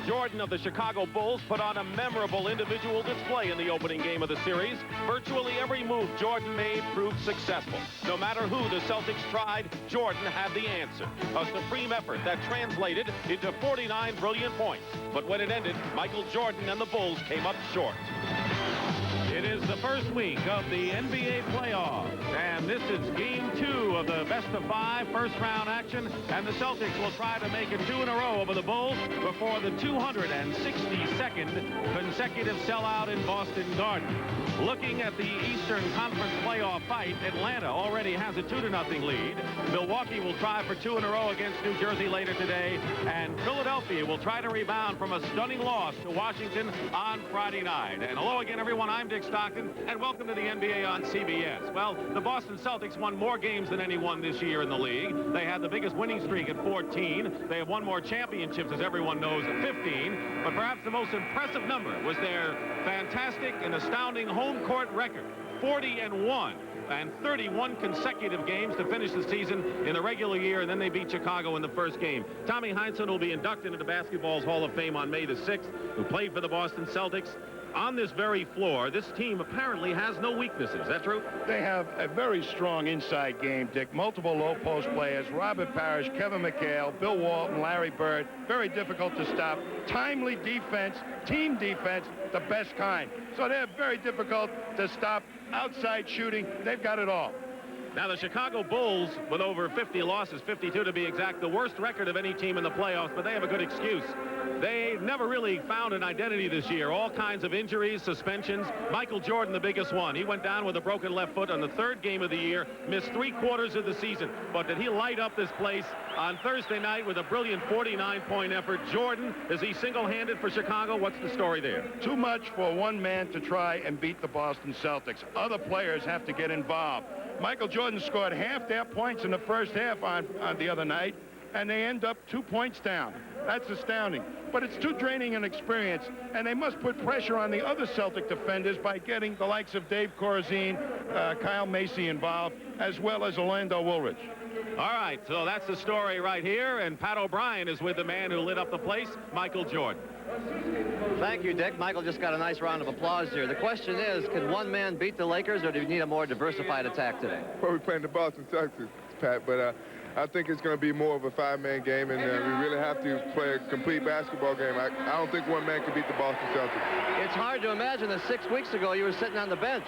Jordan of the Chicago Bulls put on a memorable individual display in the opening game of the series. Virtually every move Jordan made proved successful. No matter who the Celtics tried, Jordan had the answer. A supreme effort that translated into 49 brilliant points. But when it ended, Michael Jordan and the Bulls came up short. It is the first week of the NBA playoffs, and this is Game 2 of the best-of-5 first-round action, and the Celtics will try to make it 2 in a row over the Bulls before the 262nd consecutive sellout in Boston Garden. Looking at the Eastern Conference playoff fight, Atlanta already has a 2-0 lead. Milwaukee will try for 2 in a row against New Jersey later today, and Philadelphia will try to rebound from a stunning loss to Washington on Friday night. And hello again, everyone. I'm Dick Stockton, and welcome to the NBA on CBS. Well, the Boston Celtics won more games than anyone this year in the league. They had the biggest winning streak at 14. They have won more championships, as everyone knows, at 15. But perhaps the most impressive number was their fantastic and astounding home court record, 40-1. And 31 consecutive games to finish the season in the regular year, and then they beat Chicago in the first game. Tommy Heinsohn will be inducted into Basketball's Hall of Fame on May the 6th, who played for the Boston Celtics. On this very floor, this team apparently has no weaknesses. Is that true? They have a very strong inside game, Dick. Multiple low-post players, Robert Parrish, Kevin McHale, Bill Walton, Larry Bird. Very difficult to stop. Timely defense, team defense, the best kind. So they're very difficult to stop. Outside shooting, they've got it all. Now, the Chicago Bulls, with over 50 losses, 52 to be exact, the worst record of any team in the playoffs, but they have a good excuse. They've never really found an identity this year. All kinds of injuries, suspensions. Michael Jordan, the biggest one. He went down with a broken left foot on the third game of the year, missed 3/4 of the season. But did he light up this place on Thursday night with a brilliant 49-point effort? Jordan, is he single-handed for Chicago? What's the story there? Too much for one man to try and beat the Boston Celtics. Other players have to get involved. Michael Jordan scored half their points in the first half on the other night, and they end up 2 points down. That's astounding. But it's too draining an experience, and they must put pressure on the other Celtic defenders by getting the likes of Dave Corazine, Kyle Macy involved, as well as Orlando Woolridge. All right, so that's the story right here, and Pat O'Brien is with the man who lit up the place, Michael Jordan. Thank you, Dick. Michael just got a nice round of applause here. The question is, can one man beat the Lakers, or do you need a more diversified attack today? Well, we're playing the Boston Celtics, Pat, but I think it's going to be more of a 5-man game, and we really have to play a complete basketball game. I don't think one man can beat the Boston Celtics. It's hard to imagine that 6 weeks ago you were sitting on the bench.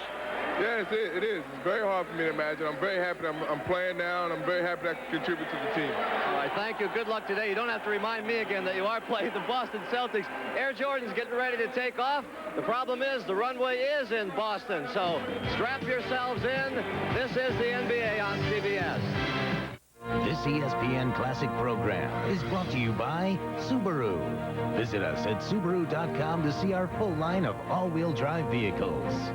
Yes, it is. It's very hard for me to imagine. I'm very happy I'm playing now, and I'm very happy that I can contribute to the team. All right, thank you. Good luck today. You don't have to remind me again that you are playing the Boston Celtics. Air Jordan's getting ready to take off. The problem is the runway is in Boston, so strap yourselves in. This is the NBA on CBS. This ESPN Classic program is brought to you by Subaru. Visit us at Subaru.com to see our full line of all-wheel drive vehicles.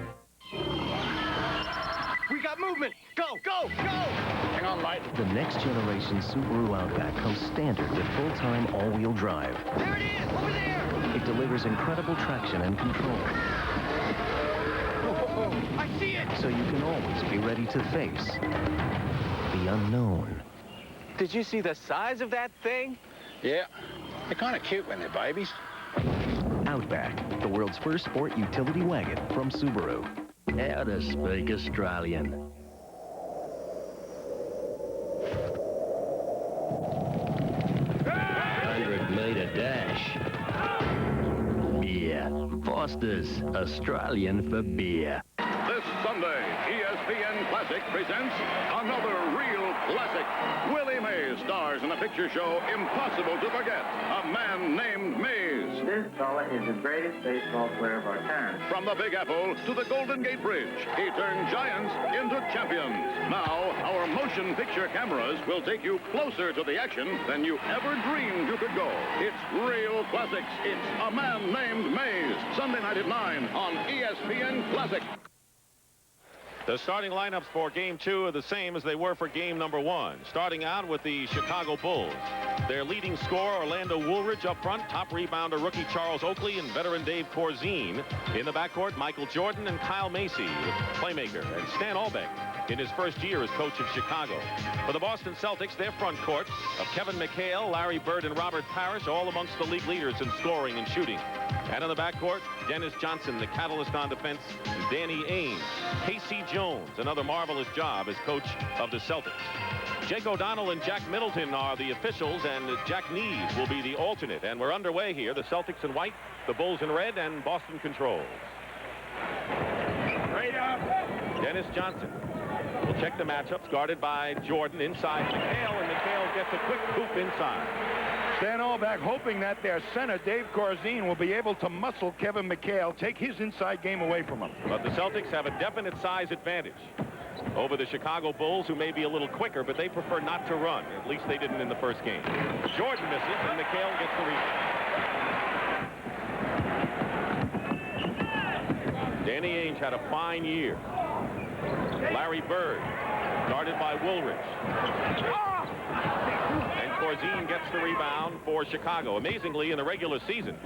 We got movement. Go, go, go! Hang on, Light. The next generation Subaru Outback comes standard with full-time all-wheel drive. There it is, over there! It delivers incredible traction and control. I see it! So you can always be ready to face the unknown. Did you see the size of that thing? Yeah, they're kind of cute when they're babies. Outback, the world's first sport utility wagon from Subaru. How to speak Australian. Meter dash. Beer. Foster's, Australian for beer. This Sunday, ESPN Classic presents another real classic. Willie Mays stars in the picture show Impossible to Forget, A Man Named Mays. This fella is the greatest baseball player of our time. From the Big Apple to the Golden Gate Bridge, he turned giants into champions. Now, our motion picture cameras will take you closer to the action than you ever dreamed you could go. It's real classics. It's A Man Named Mays. Sunday night at 9 on ESPN Classic. The starting lineups for Game 2 are the same as they were for Game number 1. Starting out with the Chicago Bulls. Their leading scorer, Orlando Woolridge, up front. Top rebounder, rookie Charles Oakley and veteran Dave Corzine. In the backcourt, Michael Jordan and Kyle Macy, with playmaker, and Stan Albeck. in his first year as coach of Chicago. For the Boston Celtics, their front court of Kevin McHale, Larry Bird, and Robert Parrish, all amongst the league leaders in scoring and shooting. And in the backcourt, Dennis Johnson, the catalyst on defense, and Danny Ainge. Casey Jones, another marvelous job as coach of the Celtics. Jake O'Donnell and Jack Middleton are the officials, and Jack Nees will be the alternate. And we're underway here. The Celtics in white, the Bulls in red, and Boston controls. Dennis Johnson will check the matchups, guarded by Jordan inside McHale, and McHale gets a quick hoop inside. Stan Albeck hoping that their center, Dave Corzine, will be able to muscle Kevin McHale, take his inside game away from him. But the Celtics have a definite size advantage over the Chicago Bulls, who may be a little quicker, but they prefer not to run. At least they didn't in the first game. Jordan misses, and McHale gets the rebound. Danny Ainge had a fine year. Larry Bird, guarded by Woolridge. And Corzine gets the rebound for Chicago. Amazingly, in the regular season,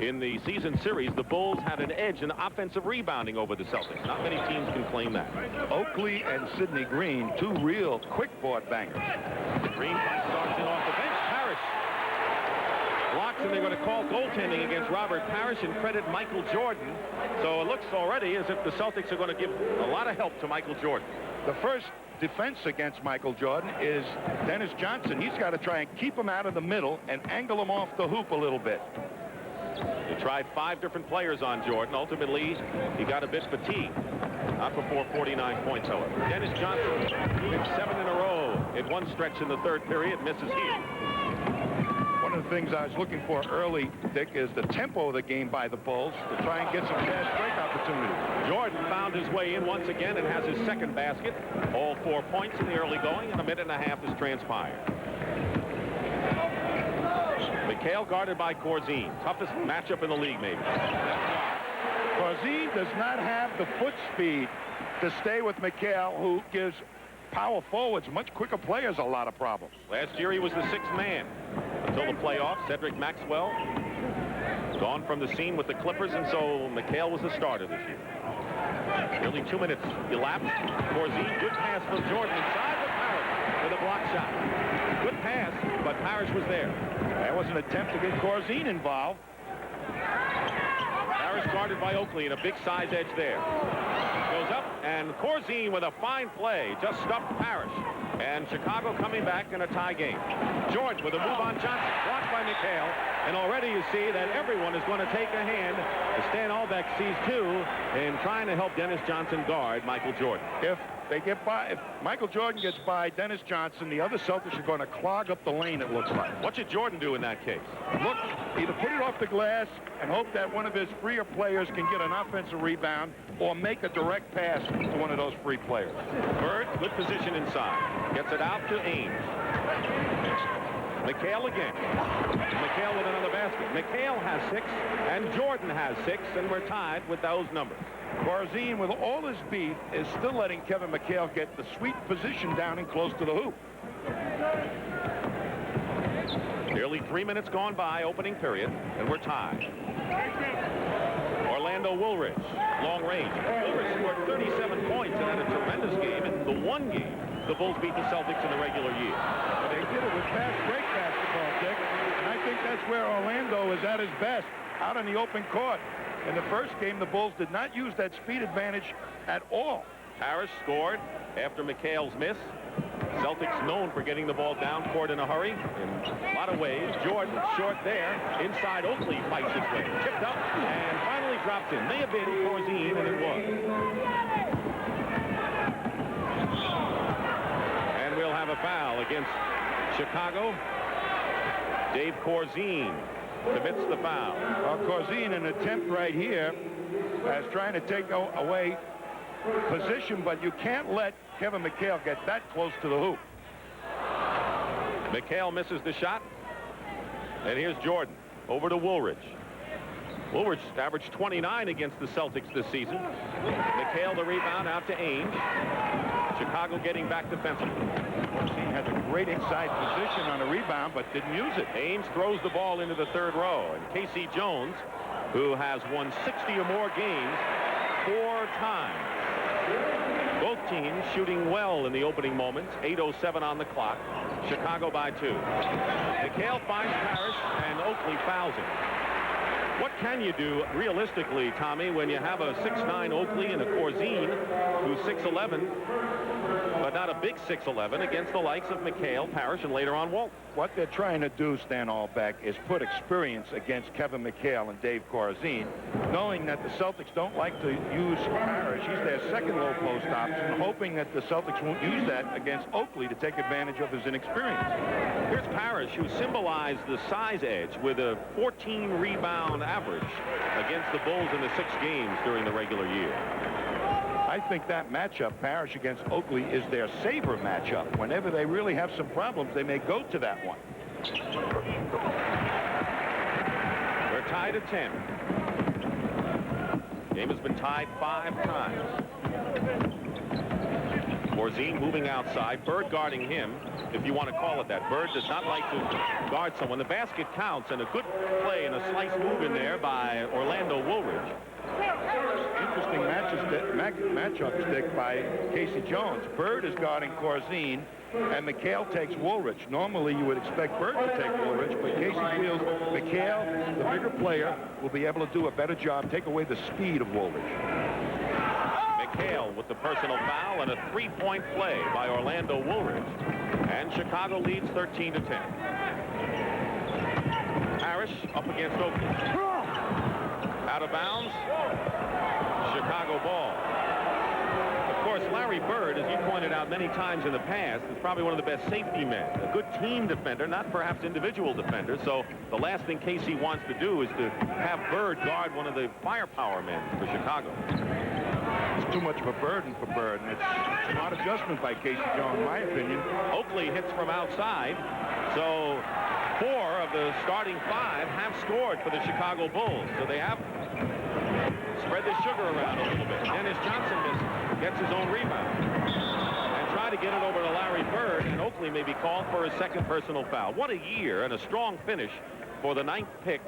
in the season series, the Bulls had an edge in offensive rebounding over the Celtics. Not many teams can claim that. Oakley and Sidney Green, two real quick board bangers. Green starts in off the bench. Parrish blocks, and they're going to call goaltending against Robert Parrish and credit Michael Jordan. So it looks already as if the Celtics are going to give a lot of help to Michael Jordan. The first defense against Michael Jordan is Dennis Johnson. He's got to try and keep him out of the middle and angle him off the hoop a little bit. They tried 5 different players on Jordan. Ultimately, he got a bit fatigued. Not before 49 points, however. Dennis Johnson hit 7 in a row in one stretch in the third period. Misses here. One of the things I was looking for early, Dick, is the tempo of the game by the Bulls to try and get some fast break opportunities. Jordan found his way in once again and has his second basket. All 4 points in the early going, and a minute and a half has transpired. McHale guarded by Corzine. Toughest matchup in the league, maybe. Corzine does not have the foot speed to stay with McHale, who gives power forwards, much quicker players, a lot of problems. Last year, he was the 6th man until the playoffs. Cedric Maxwell gone from the scene with the Clippers, and so McHale was the starter this year. Nearly 2 minutes elapsed. Corzine, good pass from Jordan inside with Parrish with a block shot. Good pass, but Parrish was there. That was an attempt to get Corzine involved. Parrish guarded by Oakley, and a big size edge there. Goes up, and Corzine with a fine play just stuffed Parrish. And Chicago coming back in a tie game. Jordan with a move on Johnson, blocked by McHale. And already you see that everyone is going to take a hand, as Stan Albeck sees too, in trying to help Dennis Johnson guard Michael Jordan. If they get by, if Michael Jordan gets by Dennis Johnson, the other Celtics are going to clog up the lane, it looks like. What should Jordan do in that case? Look, either put it off the glass and hope that one of his freer players can get an offensive rebound, or make a direct pass to one of those free players. Bird, good position inside. Gets it out to Ainge. McHale again. McHale with another basket. McHale has 6, and Jordan has 6, and we're tied with those numbers. Corzine, with all his beef, is still letting Kevin McHale get the sweet position down and close to the hoop. Nearly 3 minutes gone by, opening period, and we're tied. Orlando Woolridge, long range. Woolridge scored 37 points and had a tremendous game in the one game the Bulls beat the Celtics in the regular year. But they did it with fast break basketball, Dick. And I think that's where Orlando is at his best, out on the open court. In the first game, the Bulls did not use that speed advantage at all. Parrish scored after McHale's miss. Celtics known for getting the ball down court in a hurry in a lot of ways. Jordan short there. Inside, Oakley fights his way. Tipped up and finally dropped in. May have been Corzine, and it was. And we'll have a foul against Chicago. Dave Corzine commits the foul. Well, Corzine, an attempt right here, as trying to take away position, but you can't let Kevin McHale get that close to the hoop. McHale misses the shot. And here's Jordan over to Woolridge. Woolridge averaged 29 against the Celtics this season. McHale the rebound out to Ainge. Chicago getting back defensively. Corzine has a great inside position on a rebound, but didn't use it. Ainge throws the ball into the third row. And Casey Jones, who has won 60 or more games 4 times, Both teams shooting well in the opening moments. 8:07 on the clock. Chicago by 2. McHale finds Parrish, and Oakley fouls him. What can you do realistically, Tommy, when you have a 6'9" Oakley and a Corzine who's 6'11", but not a big 6'11", against the likes of McHale, Parrish, and later on Walt? What they're trying to do, Stan Albeck, is put experience against Kevin McHale and Dave Corzine, knowing that the Celtics don't like to use Parrish. He's their second low post option, hoping that the Celtics won't use that against Oakley to take advantage of his inexperience. Here's Parrish, who symbolized the size edge with a 14 rebound average against the Bulls in the 6 games during the regular year. I think that matchup, Parrish against Oakley, is their saver matchup. Whenever they really have some problems, they may go to that one. We're tied at 10. Game has been tied 5 times. Corzine moving outside. Bird guarding him, if you want to call it that. Bird does not like to guard someone. The basket counts, and a good play and a slice move in there by Orlando Woolridge. Interesting matchup stick by Casey Jones. Bird is guarding Corzine, and McHale takes Woolridge. Normally, you would expect Bird to take Woolridge, but Casey feels McHale, the bigger player, will be able to do a better job, take away the speed of Woolridge. McHale with the personal foul and a 3-point play by Orlando Woolridge. And Chicago leads 13-10. Parrish up against Oakley. Out of bounds. Chicago ball. Of course, Larry Bird, as you pointed out many times in the past, is probably one of the best safety men. A good team defender, not perhaps individual defender. So the last thing Casey wants to do is to have Bird guard one of the firepower men for Chicago. It's too much of a burden for Bird, and it's a smart adjustment by Casey Jones, in my opinion. Oakley hits from outside, so 4 of the starting 5 have scored for the Chicago Bulls. So they have spread the sugar around a little bit. Dennis Johnson gets his own rebound and try to get it over to Larry Bird, and Oakley may be called for his second personal foul. What a year and a strong finish for the 9th pick,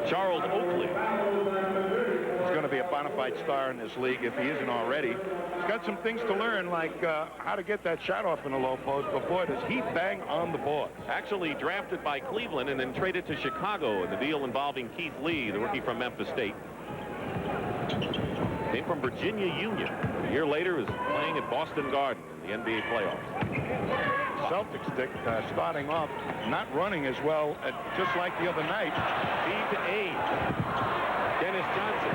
Charles Oakley. He's going to be a bona fide star in this league if he isn't already. He's got some things to learn, like how to get that shot off in the low post, but boy, does he bang on the board. Actually drafted by Cleveland and then traded to Chicago in the deal involving Keith Lee, the rookie from Memphis State. Came from Virginia Union. A year later is playing at Boston Garden in the NBA playoffs. Celtics stick starting off not running as well, just like the other night. Feed to Aid. Dennis Johnson.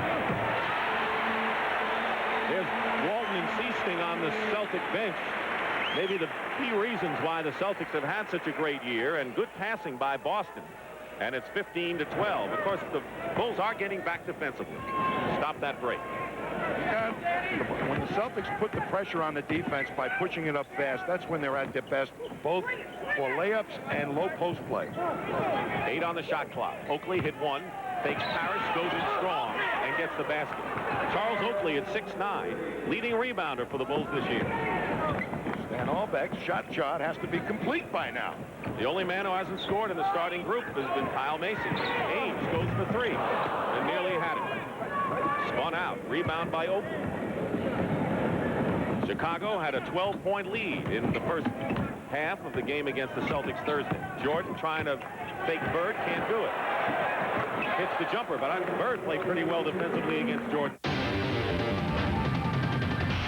There's Walton and Seasting on the Celtic bench. Maybe the key reasons why the Celtics have had such a great year, and good passing by Boston. And it's 15-12. Of course, the Bulls are getting back defensively. Stop that break. When the Celtics put the pressure on the defense by pushing it up fast, that's when they're at their best, both for layups and low post play. 8 on the shot clock. Oakley hit 1, fakes Parrish, goes in strong, and gets the basket. Charles Oakley at 6'9", leading rebounder for the Bulls this year. Stan Albeck's shot chart has to be complete by now. The only man who hasn't scored in the starting group has been Kyle Macy. Ames goes for 3 and nearly had it. Spun out. Rebound by Oakley. Chicago had a 12-point lead in the first half of the game against the Celtics Thursday. Jordan trying to fake Bird, can't do it. Hits the jumper, but Bird played pretty well defensively against Jordan.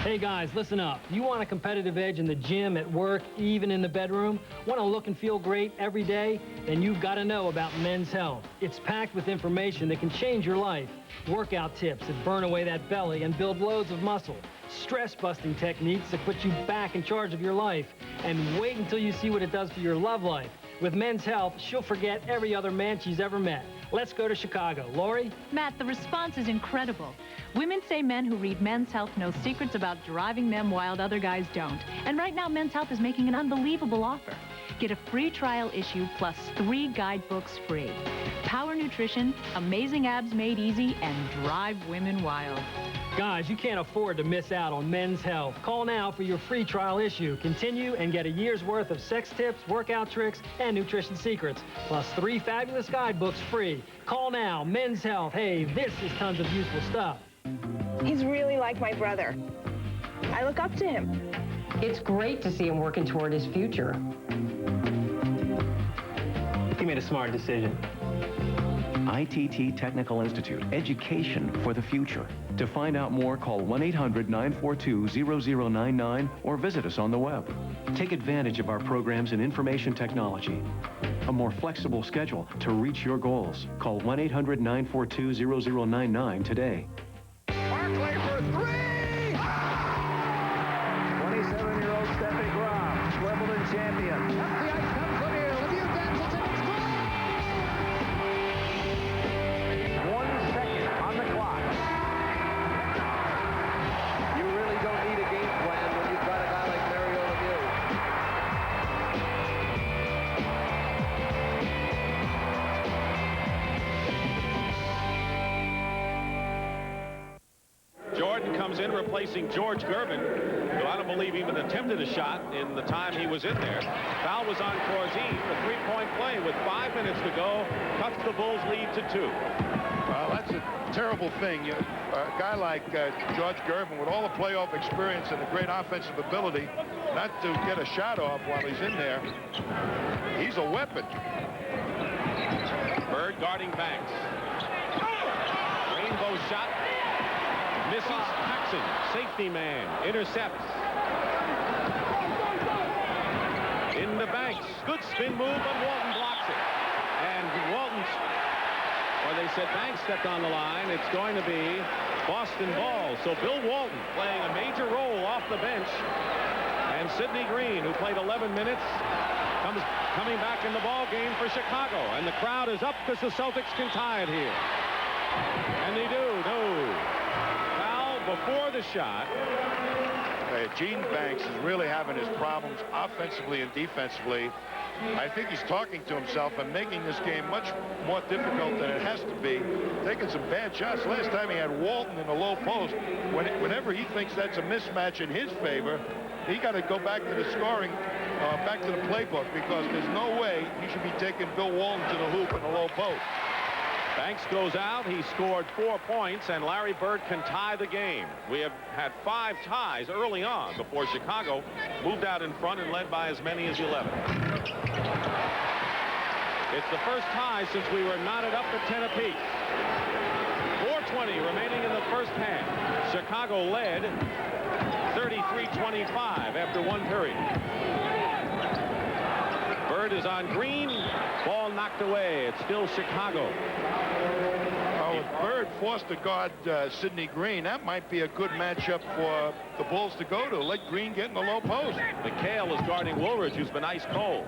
Hey guys, listen up. You want a competitive edge in the gym, at work, even in the bedroom? Want to look and feel great every day? Then you've got to know about Men's Health. It's packed with information that can change your life. Workout tips that burn away that belly and build loads of muscle. Stress-busting techniques that put you back in charge of your life. And wait until you see what it does for your love life. With Men's Health, she'll forget every other man she's ever met. Let's go to Chicago. Lori? Matt, the response is incredible. Women say men who read Men's Health know secrets about driving them wild other guys don't. And right now, Men's Health is making an unbelievable offer. Get a free trial issue plus 3 guidebooks free. Power Nutrition, Amazing Abs Made Easy, and Drive Women Wild. Guys, you can't afford to miss out on Men's Health. Call now for your free trial issue. Continue and get a year's worth of sex tips, workout tricks, and nutrition secrets, plus 3 fabulous guidebooks free. Call now. Men's Health. Hey, this is tons of useful stuff. He's really like my brother. I look up to him. It's great to see him working toward his future. He made a smart decision. ITT Technical Institute, education for the future. To find out more, call 1-800-942-0099 or visit us on the web. Take advantage of our programs in information technology. A more flexible schedule to reach your goals. Call 1-800-942-0099 today. Barkley for three! 27-year-old Steffi Graf, Wimbledon champion. Up the ice comes Lemieux. Lemieux dances and it's good! 1 second on the clock. You really don't need a game plan when you've got a guy like Mario Lemieux. Jordan comes in replacing George Gervin, who I don't believe even attempted a shot in the time he was in there. Foul was on Corzine for three-point play with 5 minutes to go. Cuts the Bulls' lead to 2. Well, that's a terrible thing. A guy like George Gervin, with all the playoff experience and the great offensive ability, not to get a shot off while he's in there. He's a weapon. Bird guarding Banks. Rainbow shot. Misses. Paxson, safety man, intercepts. Into Banks. Good spin move, but Walton blocks it. And Walton's, or they said Banks stepped on the line. It's going to be Boston ball. So Bill Walton playing a major role off the bench. And Sidney Green, who played 11 minutes, coming back in the ball game for Chicago. And the crowd is up because the Celtics can tie it here. And they do. No. Foul before the shot. Gene Banks is really having his problems offensively and defensively. I think he's talking to himself and making this game much more difficult than it has to be. Taking some bad shots. Last time he had Walton in the low post. Whenever he thinks that's a mismatch in his favor, he got to go back to the scoring, back to the playbook, because there's no way he should be taking Bill Walton to the hoop in the low post. Banks goes out. He scored 4 points, and Larry Bird can tie the game. We have had 5 ties early on before Chicago moved out in front and led by as many as 11. It's the first tie since we were knotted up at 10 apiece. 4:20 remaining in the first half. Chicago led 33-25 after 1 period. Bird is on Green. Ball knocked away. It's still Chicago. Oh, if Bird forced to guard Sidney Green, that might be a good matchup for the Bulls to go to. Let Green get in the low post. McHale is guarding Woolridge, who's been ice cold.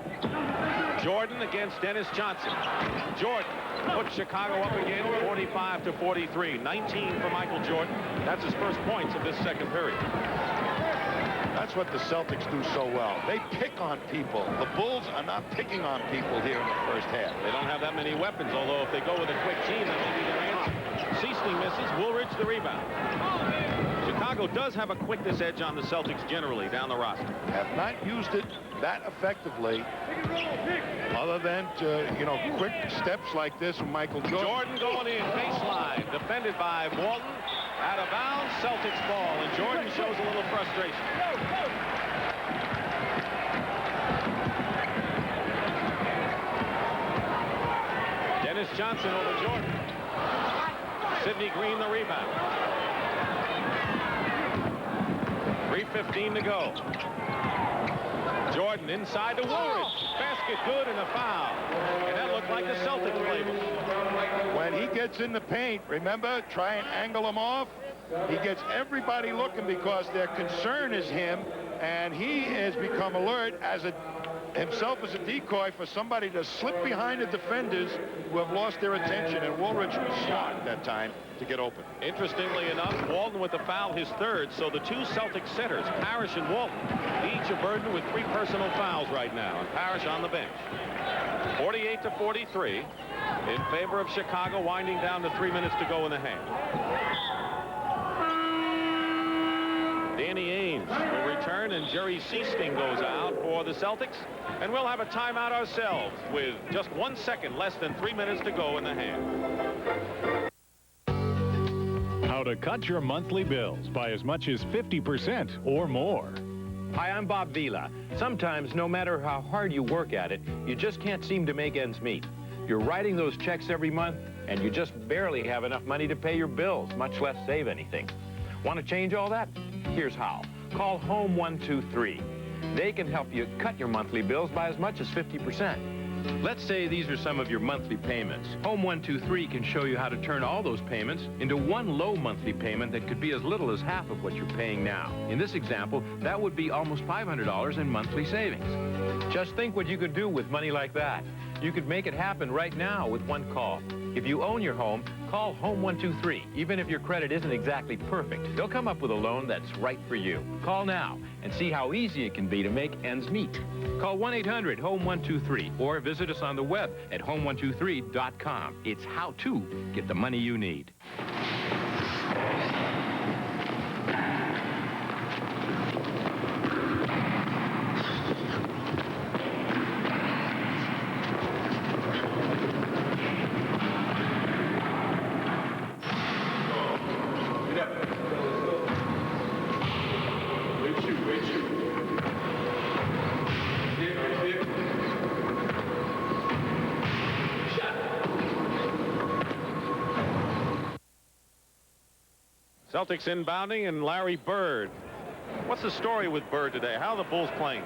Jordan against Dennis Johnson. Jordan puts Chicago up again, 45-43. 19 for Michael Jordan. That's his first points of this second period. That's what the Celtics do so well. They pick on people. The Bulls are not picking on people here in the first half. They don't have that many weapons, although if they go with a quick team, that may be their answer. Seasting misses. Woolridge the rebound. Chicago does have a quickness edge on the Celtics generally down the roster. Have not used it that effectively, other than quick steps like this from Michael Jordan. Jordan going in, baseline, defended by Walton. Out of bounds, Celtics ball, and Jordan shows a little frustration. Dennis Johnson over Jordan. Sidney Green the rebound. 3:15 to go. Jordan inside to Woolridge. Basket good and a foul. And that looked like the Celtics playbook. When he gets in the paint, remember, try and angle him off. He gets everybody looking because their concern is him, and he has become alert himself as a decoy for somebody to slip behind the defenders who have lost their attention, and Woolridge was smart that time to get open. Interestingly enough, Walton with the foul, his third, so the 2 Celtic centers, Parrish and Walton, each are burdened with 3 personal fouls right now, and Parrish on the bench. 48-43 in favor of Chicago, winding down to 3 minutes to go in the half. Danny Ainge will return, and Jerry Seasting goes out for the Celtics, and we'll have a timeout ourselves with just 1 second, less than 3 minutes to go in the half. How to cut your monthly bills by as much as 50% or more. Hi, I'm Bob Vila. Sometimes, no matter how hard you work at it, you just can't seem to make ends meet. You're writing those checks every month, and you just barely have enough money to pay your bills, much less save anything. Want to change all that? Here's how. Call Home 123. They can help you cut your monthly bills by as much as 50%. Let's say these are some of your monthly payments. Home 123 can show you how to turn all those payments into one low monthly payment that could be as little as half of what you're paying now. In this example, that would be almost $500 in monthly savings. Just think what you could do with money like that. You could make it happen right now with one call. If you own your home, call Home 123. Even if your credit isn't exactly perfect, they'll come up with a loan that's right for you. Call now and see how easy it can be to make ends meet. Call 1-800-HOME-123 or visit us on the web at home123.com. It's how to get the money you need. Celtics inbounding, and Larry Bird. What's the story with Bird today? How are the Bulls playing?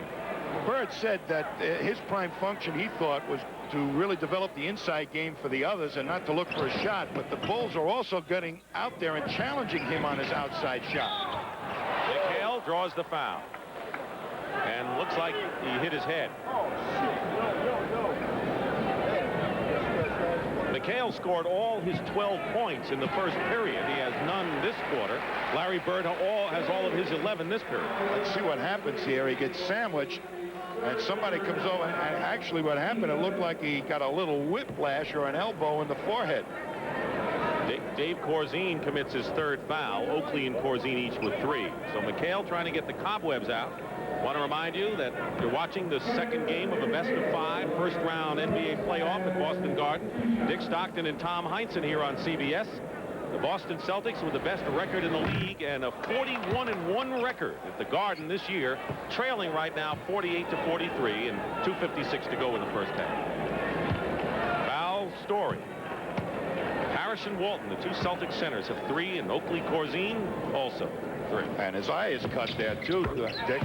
Bird said that his prime function, he thought, was to really develop the inside game for the others and not to look for a shot. But the Bulls are also getting out there and challenging him on his outside shot. McHale draws the foul. And looks like he hit his head. McHale scored all his 12 points in the first period. He has none this quarter. Larry Bird has all of his 11 this period. Let's see what happens here. He gets sandwiched, and somebody comes over. And actually, what happened, it looked like he got a little whiplash or an elbow in the forehead. Dave Corzine commits his third foul. Oakley and Corzine each with 3. So McHale trying to get the cobwebs out. Want to remind you that you're watching the second game of a best-of-5 first-round NBA playoff at Boston Garden. Dick Stockton and Tom Heinsohn here on CBS. The Boston Celtics with the best record in the league and a 41-1 record at the Garden this year, trailing right now 48-43 and 2:56 to go in the first half. Foul Story. Parrish and Walton, the two Celtics centers, have 3, and Oakley Corzine also 3. And his eye is cut there, too, Dick.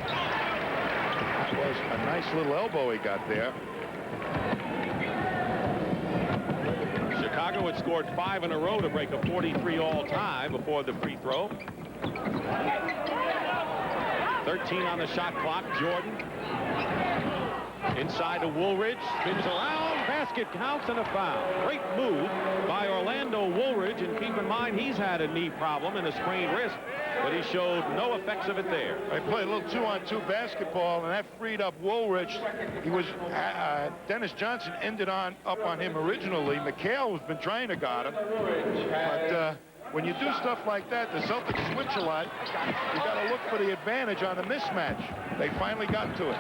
That was a nice little elbow he got there. Chicago had scored 5 in a row to break a 43 all-time before the free throw. 13 on the shot clock. Jordan inside to Woolridge, spins around, basket counts, and a foul. Great move by Orlando Woolridge, and keep in mind he's had a knee problem and a sprained wrist, but he showed no effects of it there. They played a little 2-on-2 basketball, and that freed up Woolridge. He was Dennis Johnson ended up on him originally. McHale has been trying to guard him, but when you do stuff like that, the Celtics switch a lot. You got to look for the advantage on the mismatch. They finally got to it.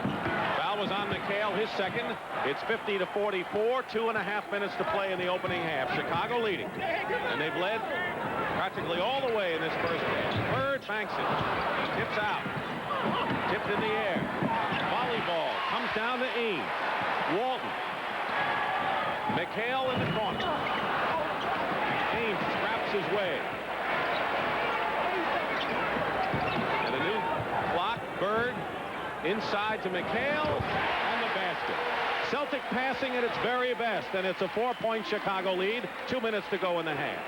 Foul was on McHale, his second. It's 50-44, 2.5 minutes to play in the opening half. Chicago leading, and they've led practically all the way in this first half. Bird banks it, tips out, tipped in the air. Volleyball comes down to Eames. Walton. McHale in the corner. Eames scraps his way. And a new block. Bird inside to McHale, and the basket. Celtic passing at its very best, and it's a 4-point Chicago lead. 2 minutes to go in the half.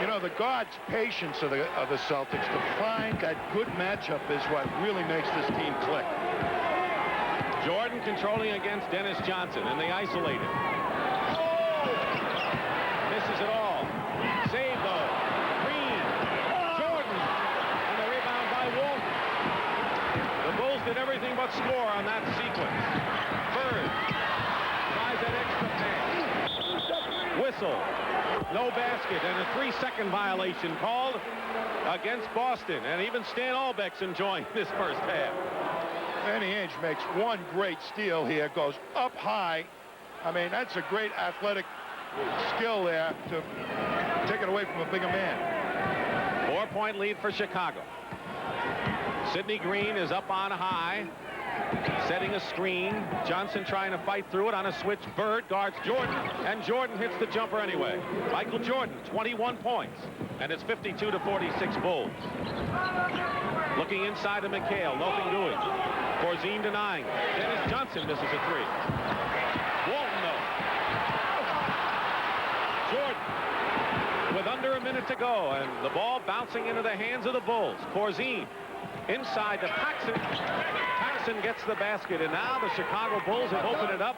You know, the guard's patience of the Celtics to find that good matchup is what really makes this team click. Jordan controlling against Dennis Johnson, and they isolate him. Misses it all. Save though. Green. Jordan. And the rebound by Walton. The Bulls did everything but score on that sequence. Bird tries that extra pass. Whistle. No basket, and a 3-second violation called against Boston. And even Stan Albeck's enjoying this first half. Danny Ainge makes one great steal here, goes up high. I mean, that's a great athletic skill there to take it away from a bigger man. 4-point lead for Chicago. Sidney Green is up on high, setting a screen. Johnson trying to fight through it on a switch. Bird guards Jordan, and Jordan hits the jumper anyway. Michael Jordan, 21 points, and it's 52-46 Bulls. Looking inside to McHale, nothing doing. Corzine denying. Dennis Johnson misses a three. Walton, though. Jordan with under a minute to go, and the ball bouncing into the hands of the Bulls. Corzine inside to Paxson. Paxson gets the basket, and now the Chicago Bulls have opened it up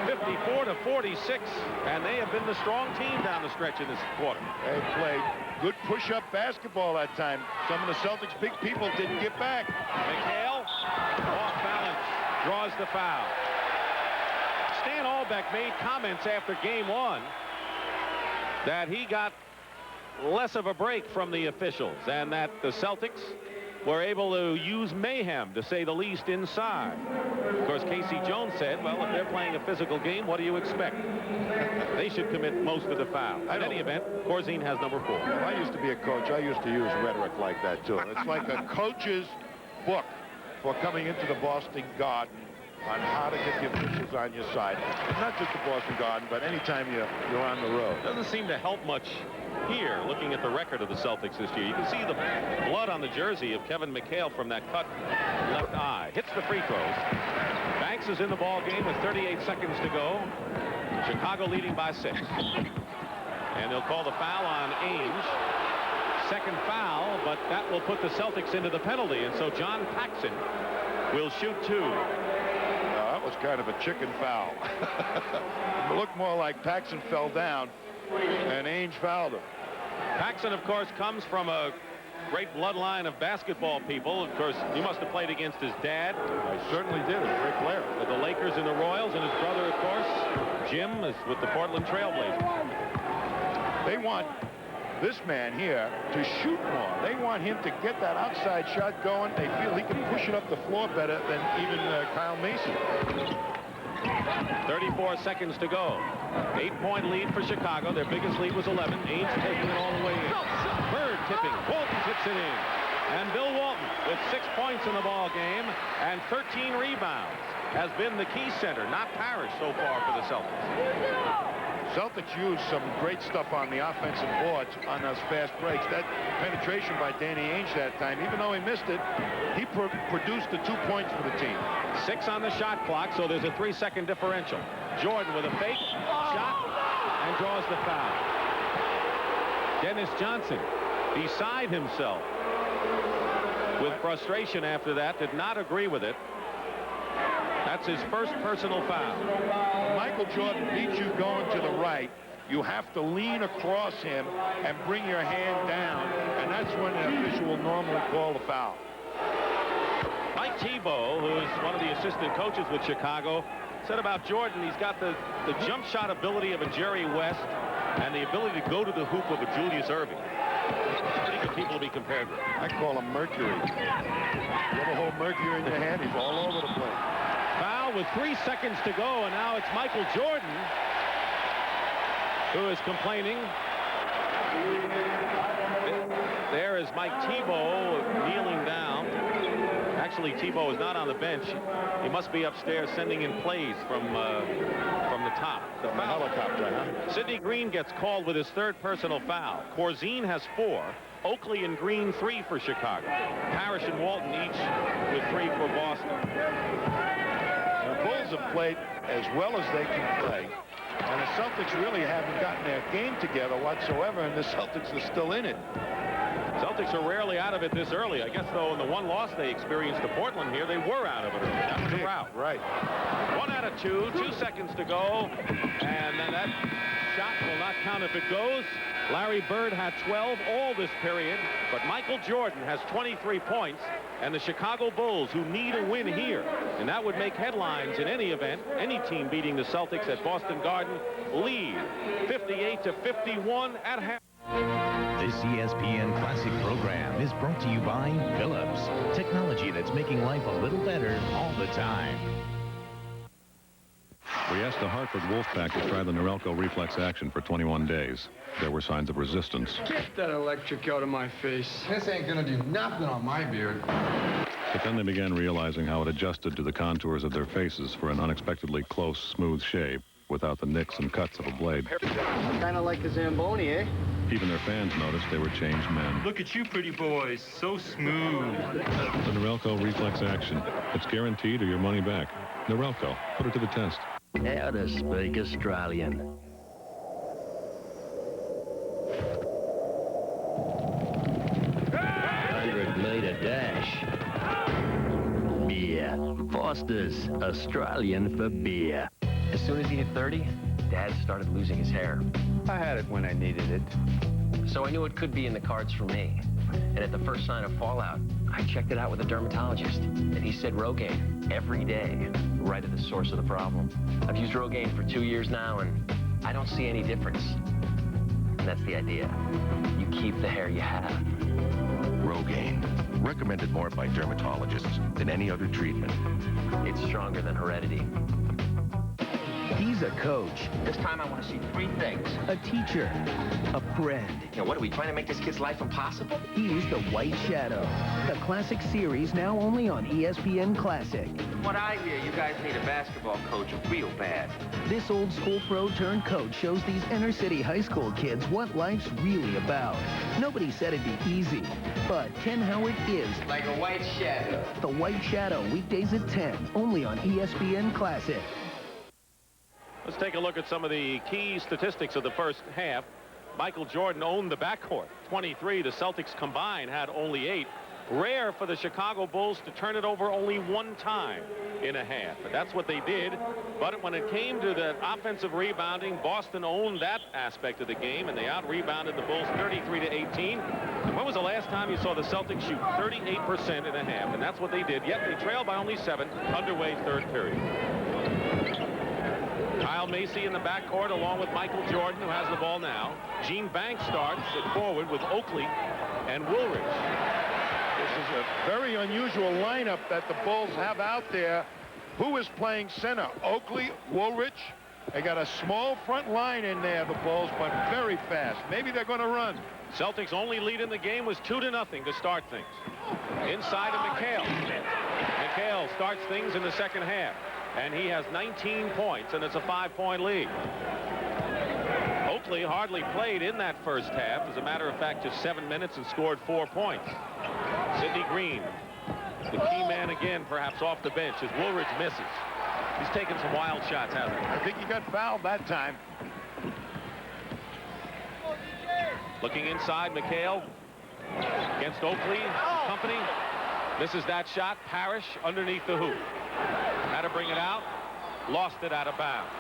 54-46, and they have been the strong team down the stretch in this quarter. They played good push-up basketball that time. Some of the Celtics' big people didn't get back. McHale, off balance, draws the foul. Stan Albeck made comments after game one that he got less of a break from the officials, and that the Celtics were able to use mayhem, to say the least, inside. Of course, Casey Jones said, well, if they're playing a physical game, what do you expect? They should commit most of the fouls. In any event, Corzine has number 4. Well, I used to be a coach. I used to use rhetoric like that, too. It's like a coach's book for coming into the Boston Garden on how to get the officials on your side. Not just the Boston Garden, but anytime you're on the road. Doesn't seem to help much here, looking at the record of the Celtics this year. You can see the blood on the jersey of Kevin McHale from that cut left eye. Hits the free throws. Banks is in the ball game with 38 seconds to go. Chicago leading by 6. And they'll call the foul on Ainge. Second foul, but that will put the Celtics into the penalty. And so John Paxson will shoot 2. That was kind of a chicken foul. It looked more like Paxson fell down and Ainge fouled him. Paxson, of course, comes from a great bloodline of basketball people. Of course, he must have played against his dad. I certainly did. A great player. With the Lakers and the Royals, and his brother, of course, Jim, is with the Portland Trailblazers. They want this man here to shoot more. They want him to get that outside shot going. They feel he can push it up the floor better than even Kyle Mason. 34 seconds to go. 8-point lead for Chicago. Their biggest lead was 11. Ainge taking it all the way in. Bird tipping. Walton tips it in. And Bill Walton with 6 points in the ball game and 13 rebounds has been the key center, not Parrish so far for the Celtics. Celtics used some great stuff on the offensive boards on those fast breaks. That penetration by Danny Ainge that time, even though he missed it, he produced the 2 points for the team. 6 on the shot clock, so there's a 3-second differential. Jordan with a fake shot and draws the foul. Dennis Johnson, beside himself with frustration after that, did not agree with it. That's his first personal foul. Michael Jordan beats you going to the right. You have to lean across him and bring your hand down, and that's when the official will normally call the foul. Mike Tebow, who's one of the assistant coaches with Chicago, said about Jordan, he's got the jump shot ability of a Jerry West and the ability to go to the hoop of a Julius Erving. Pretty good people to be compared with. I call him Mercury. You ever hold Mercury in your hand? He's all over the place. Foul with 3 seconds to go, and now it's Michael Jordan who is complaining. There is Mike Tebow kneeling down. Actually, Tebow is not on the bench. He must be upstairs sending in plays from the top. The foul. Helicopter, huh? Sidney Green gets called with his 3rd personal foul. Corzine has 4. Oakley and Green 3 for Chicago. Parrish and Walton each with 3 for Boston. The Bulls have played as well as they can play, and the Celtics really haven't gotten their game together whatsoever, and the Celtics are still in it. Celtics are rarely out of it this early. I guess, though, in the one loss they experienced to Portland here, they were out of it early. That was a rout. Right. 1 out of 2, 2 seconds to go, and then that shot will not count if it goes. Larry Bird had 12 all this period, but Michael Jordan has 23 points, and the Chicago Bulls, who need a win here, and that would make headlines in any event, any team beating the Celtics at Boston Garden, lead 58-51 at half. This ESPN Classic program is brought to you by Philips, technology that's making life a little better all the time. We asked the Hartford Wolfpack to try the Norelco reflex action for 21 days. There were signs of resistance. Get that electric out of my face. This ain't gonna do nothing on my beard. But then they began realizing how it adjusted to the contours of their faces for an unexpectedly close, smooth shave without the nicks and cuts of a blade. Kind of like the Zamboni, eh? Even their fans noticed they were changed men. Look at you pretty boys, so smooth. The Norelco reflex action. It's guaranteed or your money back. Norelco, put it to the test. How to speak Australian. 100-metre dash. Beer. Foster's, Australian for beer. As soon as he hit 30, Dad started losing his hair. I had it when I needed it. So I knew it could be in the cards for me. And at the first sign of fallout, I checked it out with a dermatologist. And he said Rogaine every day, right at the source of the problem. I've used Rogaine for 2 years now, and I don't see any difference. And that's the idea. You keep the hair you have. Rogaine. Recommended more by dermatologists than any other treatment. It's stronger than heredity. He's a coach. This time I want to see 3 things. A teacher. A friend. You know, what are we trying to make this kid's life impossible? He's the White Shadow. The classic series now only on ESPN Classic. From what I hear, you guys need a basketball coach real bad. This old school pro turned coach shows these inner city high school kids what life's really about. Nobody said it'd be easy, but Ken Howard is. Like a white shadow. The White Shadow, weekdays at 10, only on ESPN Classic. Let's take a look at some of the key statistics of the first half. Michael Jordan owned the backcourt. 23. The Celtics combined had only 8. Rare for the Chicago Bulls to turn it over only 1 time in a half. But that's what they did. But when it came to the offensive rebounding, Boston owned that aspect of the game, and they out-rebounded the Bulls 33-18. And when was the last time you saw the Celtics shoot 38% in a half? And that's what they did. Yet they trailed by only 7, underway third period. Kyle Macy in the backcourt along with Michael Jordan, who has the ball now. Gene Banks starts at forward with Oakley and Woolridge. This is a very unusual lineup that the Bulls have out there. Who is playing center? Oakley, Woolridge. They got a small front line in there, the Bulls, but very fast. Maybe they're going to run. Celtics' only lead in the game was 2-0 to start things. Inside of McHale. McHale starts things in the second half. And he has 19 points, and it's a 5-point lead. Oakley hardly played in that first half. As a matter of fact, just 7 minutes and scored 4 points. Sidney Green, the key man again, perhaps off the bench, as Woolridge misses. He's taken some wild shots, hasn't he? I think he got fouled that time. Looking inside, McHale against Oakley and company. Misses that shot. Parrish underneath the hoop. Had to bring it out. Lost it out of bounds.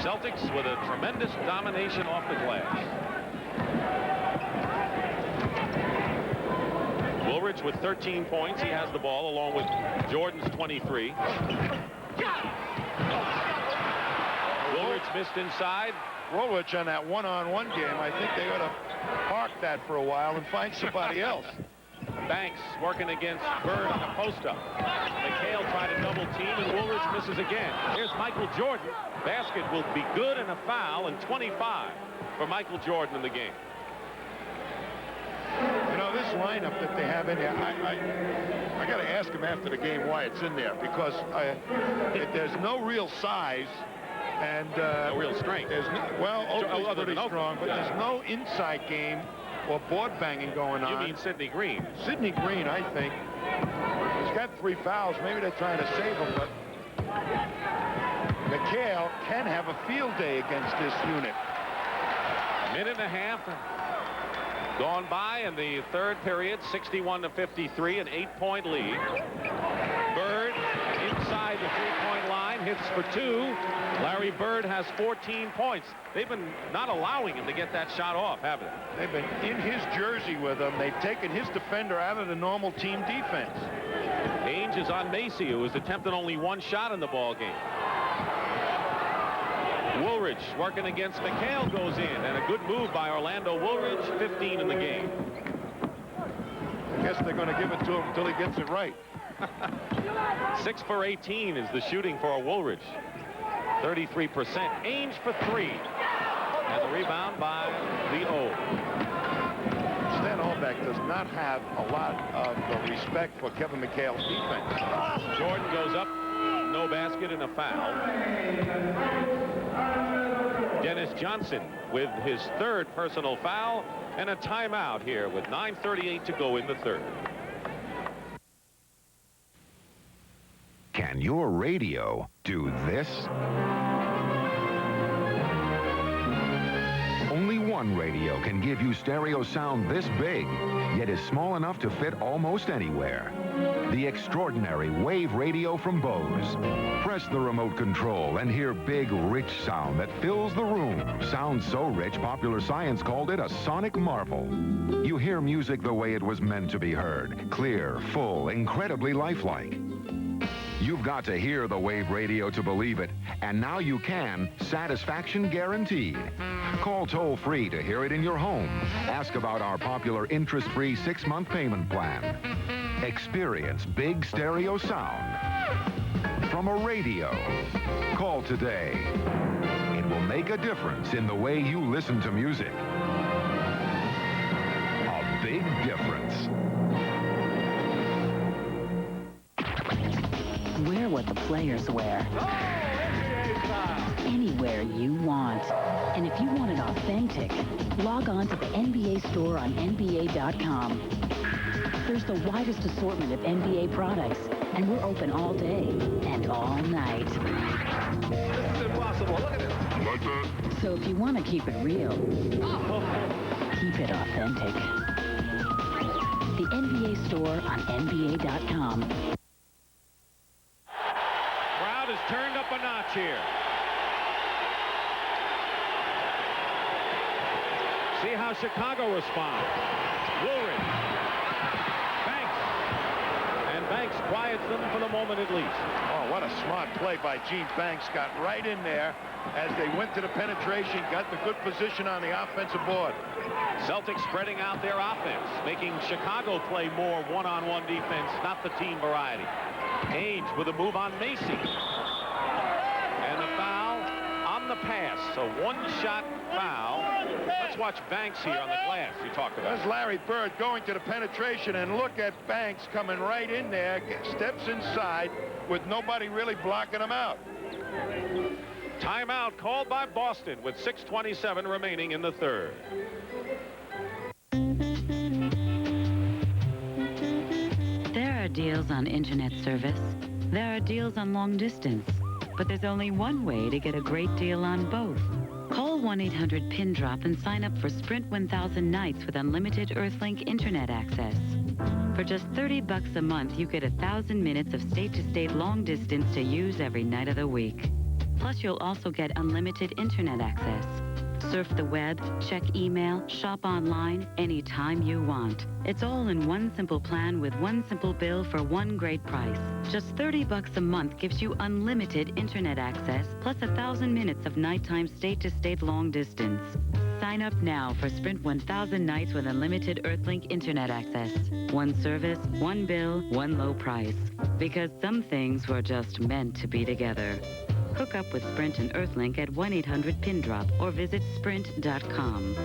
Celtics with a tremendous domination off the glass. Woolridge with 13 points. He has the ball along with Jordan's 23. Woolridge missed inside. Woolridge on that one-on-one game, I think they ought to park that for a while and find somebody else. Banks working against Bird on the post-up. McHale tried to double team, and Woolridge misses again. Here's Michael Jordan. Basket will be good and a foul, and 25 for Michael Jordan in the game. You know, this lineup that they have in there, I got to ask him after the game why it's in there, because there's no real size. And no real strength. Oakley's pretty strong, but there's no inside game or board banging going on. You mean Sidney Green? Sidney Green, I think. He's got 3 fouls. Maybe they're trying to save him, but McHale can have a field day against this unit. Minute and a half gone by in the third period, 61-53, an 8-point lead. Bird inside the 3-point line, hits for 2. Larry Bird has 14 points. They've been not allowing him to get that shot off, haven't they? They've been in his jersey with him. They've taken his defender out of the normal team defense. Ainge is on Macy, who has attempted only 1 shot in the ball game. Woolridge working against McHale goes in, and a good move by Orlando Woolridge, 15 in the game. I guess they're going to give it to him until he gets it right. 6 for 18 is the shooting for Woolridge. 33%. Ainge for 3. And the rebound by the O. Stan Albeck does not have a lot of respect for Kevin McHale's defense. Jordan goes up. No basket and a foul. Dennis Johnson with his 3rd personal foul and a timeout here with 9:38 to go in the 3rd. Can your radio do this? Only one radio can give you stereo sound this big, yet is small enough to fit almost anywhere. The extraordinary Wave Radio from Bose. Press the remote control and hear big, rich sound that fills the room. Sounds so rich, Popular Science called it a sonic marvel. You hear music the way it was meant to be heard. Clear, full, incredibly lifelike. You've got to hear the Wave Radio to believe it, and now you can. Satisfaction guaranteed. Call toll-free to hear it in your home. Ask about our popular interest-free 6-month payment plan. Experience big stereo sound from a radio. Call today. It will make a difference in the way you listen to music. A big difference. Wear what the players wear. Anywhere you want. And if you want it authentic, log on to the NBA store on NBA.com. There's the widest assortment of NBA products, and we're open all day and all night. This is impossible. Look at this. Like that? So if you want to keep it real, keep it authentic. The NBA store on NBA.com. Crowd is turned up a notch here. See how Chicago responds. Woolridge. Banks quiets them for the moment at least. Oh, what a smart play by Gene Banks. Got right in there as they went to the penetration, got the good position on the offensive board. Celtics spreading out their offense, making Chicago play more one-on-one defense, not the team variety. Ainge with a move on Macy. And the foul on the pass. So one-shot foul. Let's watch Banks here on the glass you talked about. There's Larry Bird going to the penetration, and look at Banks coming right in there, steps inside with nobody really blocking him out. Timeout called by Boston with 6:27 remaining in the 3rd. There are deals on internet service. There are deals on long distance. But there's only one way to get a great deal on both. Call 1-800-PIN-DROP and sign up for Sprint 1000 nights with unlimited Earthlink internet access. For just $30 a month, you get 1,000 minutes of state-to-state long distance to use every night of the week. Plus, you'll also get unlimited internet access. Surf the web, check email, shop online, anytime you want. It's all in one simple plan with one simple bill for one great price. Just $30 a month gives you unlimited internet access, plus 1,000 minutes of nighttime state-to-state long distance. Sign up now for Sprint 1000 nights with unlimited Earthlink internet access. One service, one bill, one low price. Because some things were just meant to be together. Hook up with Sprint and Earthlink at 1-800-PIN-DROP or visit sprint.com.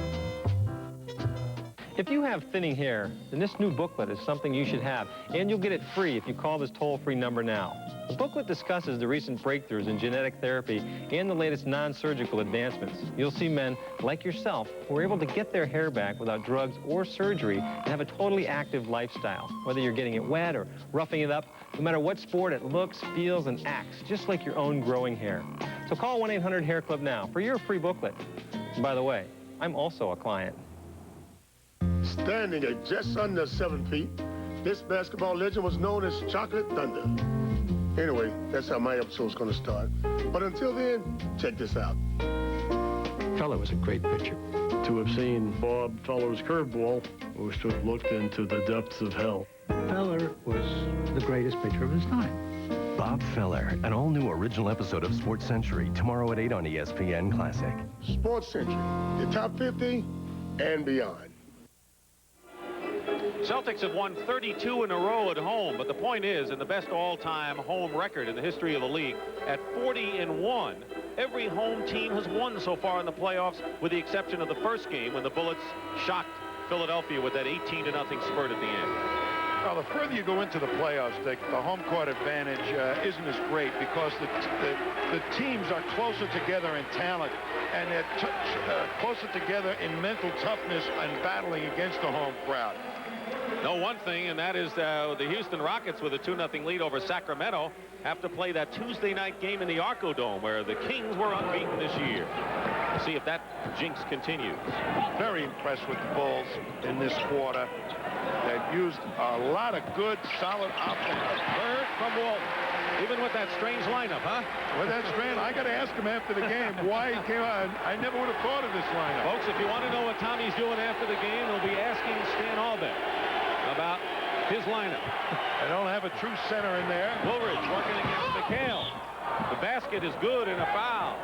If you have thinning hair, then this new booklet is something you should have, and you'll get it free if you call this toll-free number now. The booklet discusses the recent breakthroughs in genetic therapy and the latest non-surgical advancements. You'll see men like yourself who are able to get their hair back without drugs or surgery and have a totally active lifestyle. Whether you're getting it wet or roughing it up, no matter what sport, it looks, feels, and acts just like your own growing hair. So call 1-800-HAIR-CLUB now for your free booklet. And by the way, I'm also a client. Standing at just under 7 feet, this basketball legend was known as Chocolate Thunder. Anyway, that's how my episode's going to start. But until then, check this out. Feller was a great pitcher. To have seen Bob Feller's curveball was to have looked into the depths of hell. Feller was the greatest pitcher of his time. Bob Feller, an all-new original episode of Sports Century, tomorrow at 8 on ESPN Classic. Sports Century, the top 50 and beyond. Celtics have won 32 in a row at home, but the point is, in the best all-time home record in the history of the league, at 40-1, every home team has won so far in the playoffs, with the exception of the first game when the Bullets shocked Philadelphia with that 18-0 spurt at the end. Well, the further you go into the playoffs, Dick, the home court advantage isn't as great because the teams are closer together in talent, and they're closer together in mental toughness and battling against the home crowd. No, one thing, and that is the Houston Rockets with a 2-0 lead over Sacramento have to play that Tuesday night game in the Arco Dome where the Kings were unbeaten this year. See if that jinx continues. Very impressed with the Bulls in this quarter. They've used a lot of good, solid offense. Bird from Walt. Even with that strange lineup, huh? With that strange, I got to ask him after the game why he came on. I never would have thought of this lineup. Folks, if you want to know what Tommy's doing after the game, he'll be asking Stan Albeck about his lineup. They don't have a true center in there. Woolridge working against McHale. The basket is good and a foul.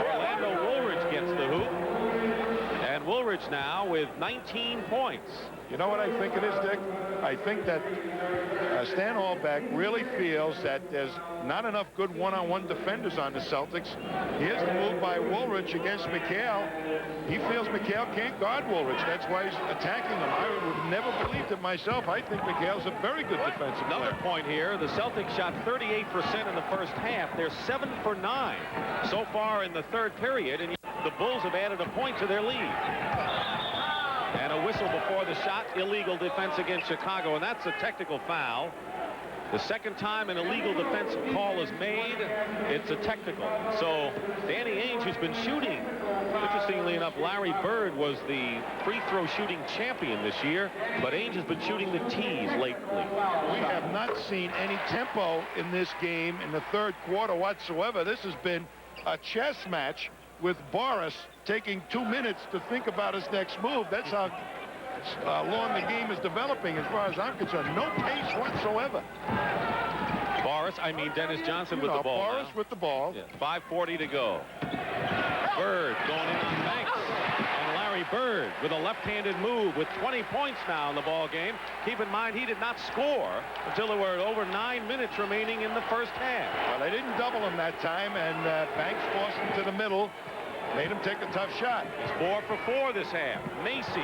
Orlando Woolridge gets the hoop. And Woolridge now with 19 points. You know what I think it is, Dick? I think that Stan Albeck really feels that there's not enough good one-on-one defenders on the Celtics. Here's the move by Woolridge against McHale. He feels McHale can't guard Woolridge. That's why he's attacking him. I would have never believed it myself. I think McHale's a very good defensive player. Another point here. The Celtics shot 38% in the first half. They're 7 for 9 so far in the third period, and the Bulls have added a point to their lead. And a whistle before the shot. Illegal defense against Chicago, and that's a technical foul. The second time an illegal defensive call is made, it's a technical. So Danny Ainge, who's been shooting, interestingly enough, Larry Bird was the free throw shooting champion this year, but Ainge has been shooting the tees lately. We have not seen any tempo in this game in the third quarter whatsoever. This has been a chess match with Boris taking 2 minutes to think about his next move. That's how long the game is developing as far as I'm concerned. No pace whatsoever. Dennis Johnson with the ball. Boris with the ball. Yeah, 5:40 to go. Bird going in on Banks. And Larry Bird with a left-handed move with 20 points now in the ball game. Keep in mind he did not score until there were over 9 minutes remaining in the first half. Well, they didn't double him that time, and Banks forced him to the middle. Made him take a tough shot. He's 4 for 4 this half. Macy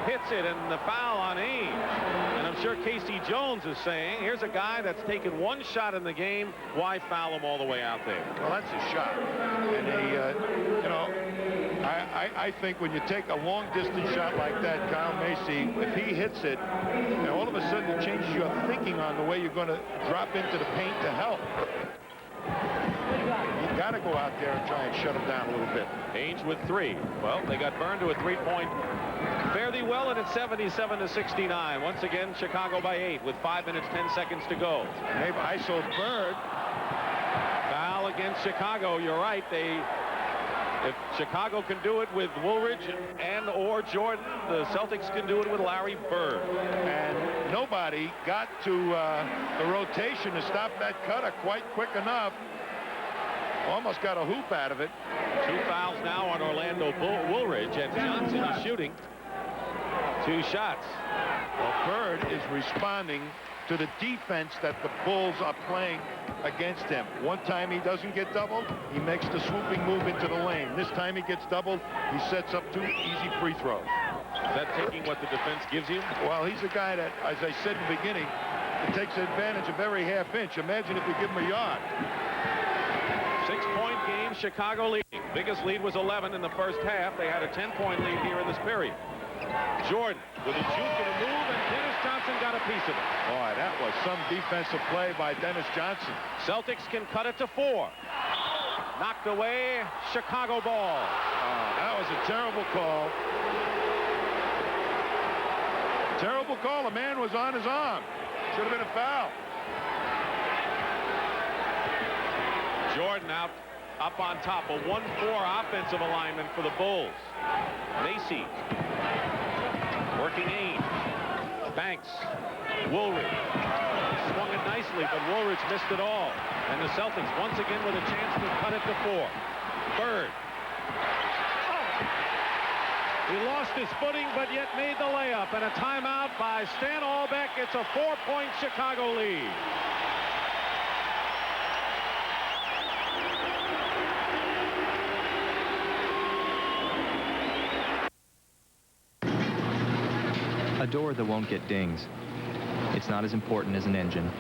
hits it, and the foul on Ainge. And I'm sure Casey Jones is saying, here's a guy that's taken one shot in the game. Why foul him all the way out there? Well, that's a shot. And I think when you take a long-distance shot like that, Kyle Macy, if he hits it, all of a sudden it changes your thinking on the way you're going to drop into the paint to help. You got to go out there and try and shut him down a little bit. Ainge with 3. Well, they got burned to a 3-point fairly well, and it's 77-69. Once again, Chicago by 8 with 5 minutes, 10 seconds to go. Maybe ISO Bird. Foul against Chicago. You're right. If Chicago can do it with Woolridge and or Jordan, the Celtics can do it with Larry Bird. And nobody got to the rotation to stop that cutter quite quick enough. Almost got a hoop out of it. 2 fouls now on Orlando Woolridge, and Johnson is shooting 2 shots. Well, Bird is responding to the defense that the Bulls are playing against him. One time he doesn't get doubled, he makes the swooping move into the lane. This time he gets doubled, he sets up 2 easy free throws. Is that taking what the defense gives you? Well, he's a guy that, as I said in the beginning, takes advantage of every half inch. Imagine if you give him a yard. 6-point game, Chicago leading. Biggest lead was 11 in the first half. They had a 10-point lead here in this period. Jordan with a juke and a move, and Dennis Johnson got a piece of it. Boy, that was some defensive play by Dennis Johnson. Celtics can cut it to 4. Knocked away, Chicago ball. That was a terrible call. Terrible call. A man was on his arm. Should have been a foul. Jordan out up on top. A 1-4 offensive alignment for the Bulls. Macy working Ainge. Banks. Woolridge. Swung it nicely, but Woolridge missed it all. And the Celtics once again with a chance to cut it to 4. Bird. He lost his footing, but yet made the layup. And a timeout by Stan Albeck. It's a 4-point Chicago lead. A door that won't get dings. It's not as important as an engine.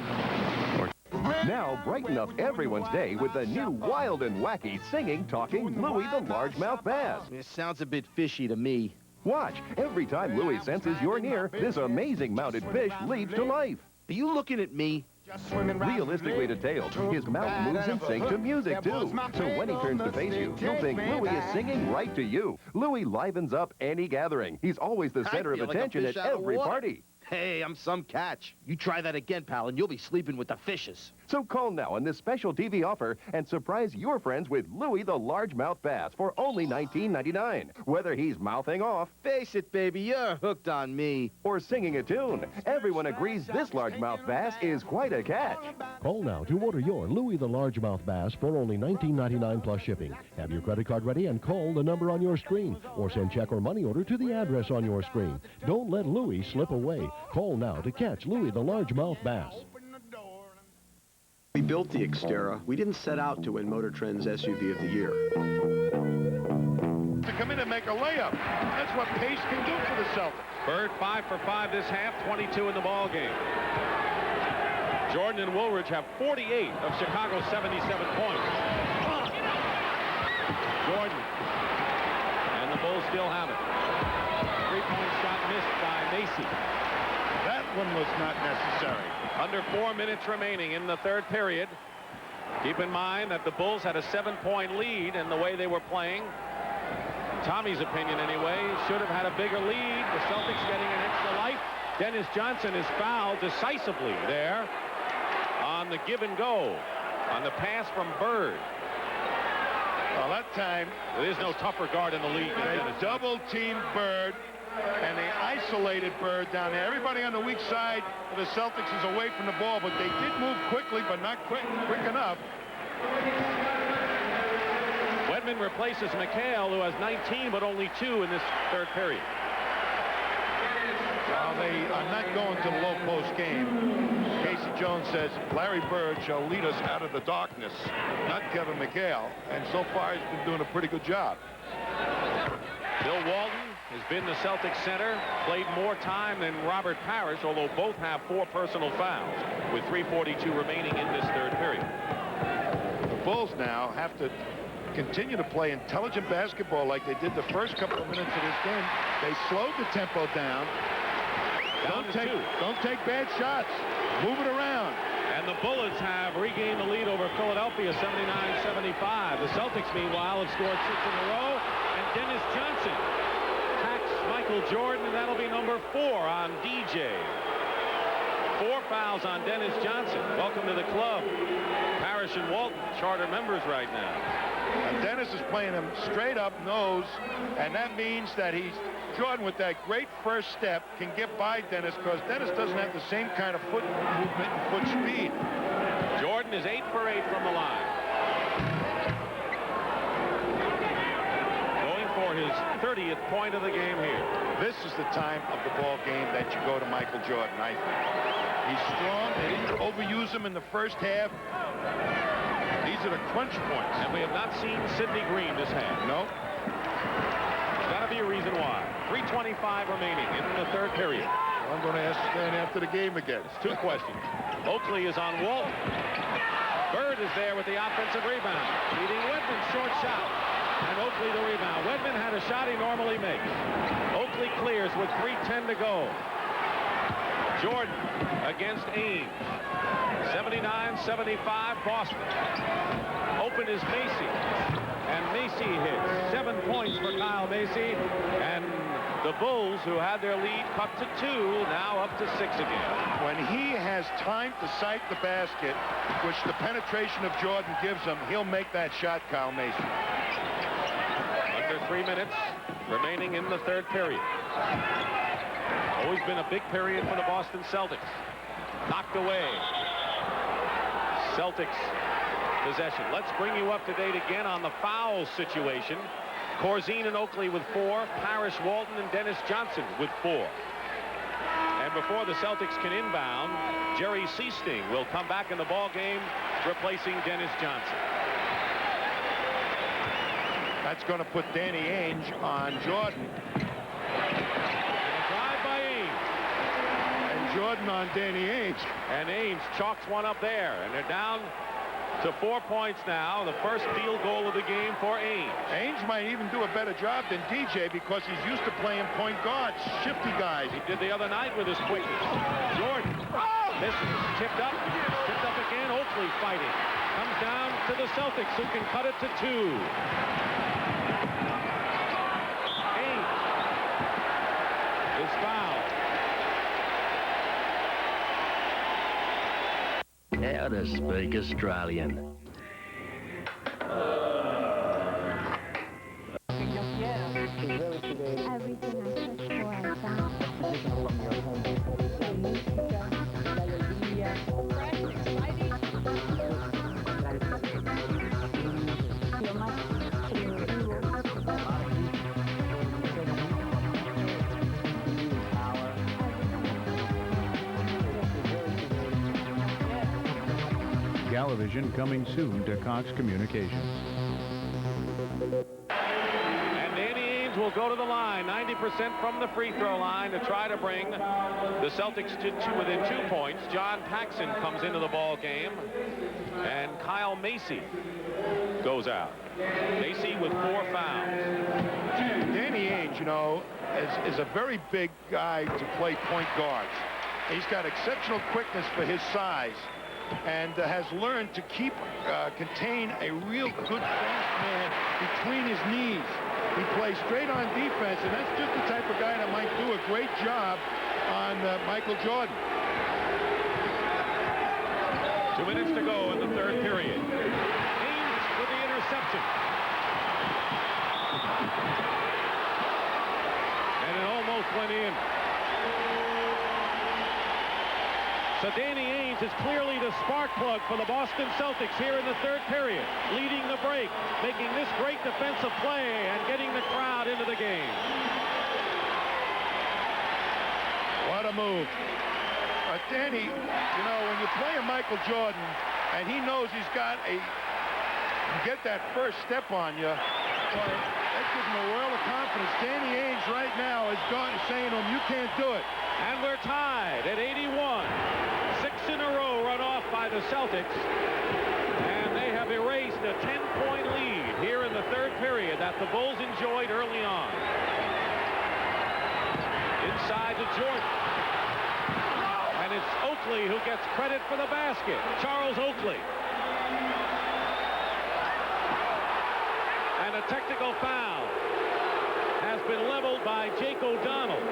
Now brighten up everyone's day with the new wild and wacky singing, talking Louie the Largemouth Bass. It sounds a bit fishy to me. Watch. Every time Louie senses you're near, this amazing mounted fish leaps to life. Are you looking at me? Realistically detailed, his mouth moves in sync to music, too. So when he turns to face you, you'll think Louie is singing right to you. Louie livens up any gathering. He's always the center of attention at every party. Hey, I'm some catch. You try that again, pal, and you'll be sleeping with the fishes. So call now on this special TV offer and surprise your friends with Louie the Largemouth Bass for only $19.99. Whether he's mouthing off, face it, baby, you're hooked on me, or singing a tune, everyone agrees this largemouth bass is quite a catch. Call now to order your Louie the Largemouth Bass for only $19.99 plus shipping. Have your credit card ready and call the number on your screen, or send check or money order to the address on your screen. Don't let Louie slip away. Call now to catch Louie the Largemouth Bass. We built the Xterra. We didn't set out to win Motor Trend's SUV of the Year. To come in and make a layup. That's what pace can do for the Celtics. Bird 5 for 5 this half, 22 in the ball game. Jordan and Woolridge have 48 of Chicago's 77 points. Jordan. And the Bulls still have it. Three-point shot missed by Macy. That one was not necessary. Under 4 minutes remaining in the third period. Keep in mind that the Bulls had a 7-point lead in the way they were playing. Tommy's opinion anyway, should have had a bigger lead. The Celtics getting an extra life. Dennis Johnson is fouled decisively there on the give and go on the pass from Bird. Well, that time there's no tougher guard in the league. They double-teamed Bird, and they isolated Bird down there. Everybody on the weak side of the Celtics is away from the ball, but they did move quickly, but not quick enough. Wedman replaces McHale, who has 19, but only 2 in this third period. Well, they are not going to the low post game. Casey Jones says Larry Bird shall lead us out of the darkness, not Kevin McHale, and so far he's been doing a pretty good job. Bill Walton has been the Celtics center, played more time than Robert Parrish, although both have 4 personal fouls with 3:42 remaining in this third period. The Bulls now have to continue to play intelligent basketball like they did the first couple of minutes of this game. They slowed the tempo down. Don't take bad shots. Move it around. And the Bullets have regained the lead over Philadelphia, 79-75. The Celtics, meanwhile, have scored 6 in a row. And Dennis Johnson attacks Michael Jordan, and that'll be number 4 on DJ. 4 fouls on Dennis Johnson. Welcome to the club. Parrish and Walton, charter members right now. And Dennis is playing him straight up nose, and that means that Jordan, with that great first step, can get by Dennis because Dennis doesn't have the same kind of foot movement and foot speed. Jordan is 8 for 8 from the line. Going for his 30th point of the game here. This is the time of the ball game that you go to Michael Jordan, I think. He's strong. They didn't overuse him in the first half. These are the crunch points. And we have not seen Sidney Green this half. No. There's got to be a reason why. 3:25 remaining in the third period. Well, I'm going to ask Stan after the game again. It's 2 questions. Oakley is on Walton. Bird is there with the offensive rebound. Leading Wedman, short shot. And Oakley the rebound. Wedman had a shot he normally makes. Oakley clears with 3:10 to go. Jordan against Ames. 79-75 Boston. Open is Macy. And Macy hits. 7 points for Kyle Macy. And the Bulls, who had their lead cut to 2, now up to 6 again. When he has time to sight the basket, which the penetration of Jordan gives him, he'll make that shot, Kyle Macy. Under 3 minutes remaining in the third period. Always been a big period for the Boston Celtics. Knocked away. Celtics possession. Let's bring you up to date again on the foul situation. Corzine and Oakley with 4. Parrish, Walton, and Dennis Johnson with 4. And before the Celtics can inbound, Jerry Seasting will come back in the ball game, replacing Dennis Johnson. That's going to put Danny Ainge on Jordan. Drive by Ainge. And Jordan on Danny Ainge. And Ainge chalks one up there. And they're down to 4 points now. The first field goal of the game for Ainge. Ainge might even do a better job than DJ because he's used to playing point guards, shifty guys. He did the other night with his quickness. Jordan misses. Tipped up again. Oakley fighting. Comes down to the Celtics, who can cut it to 2. Is fouled. How to speak Australian. Television coming soon to Cox Communications. And Danny Ainge will go to the line, 90% from the free throw line, to try to bring the Celtics to within 2 points. John Paxson comes into the ball game, and Kyle Macy goes out. Macy with 4 fouls. Danny Ainge, you know, is a very big guy to play point guards. He's got exceptional quickness for his size, and has learned to contain a real good fast man between his knees. He plays straight on defense, and that's just the type of guy that might do a great job on Michael Jordan. 2 minutes to go in the third period. Ainge with the interception. And it almost went in. So Danny Ainge is clearly the spark plug for the Boston Celtics here in the third period, leading the break, making this great defensive play and getting the crowd into the game. What a move. Danny, you know, when you're playing Michael Jordan and he knows he's got get that first step on you, boy, that gives him a world of confidence. Danny Ainge right now is saying to him, you can't do it. And we're tied at 81. 6 in a row run off by the Celtics. And they have erased a 10-point lead here in the third period that the Bulls enjoyed early on. Inside to Jordan. And it's Oakley who gets credit for the basket. Charles Oakley. And a technical foul has been leveled by Jake O'Donnell.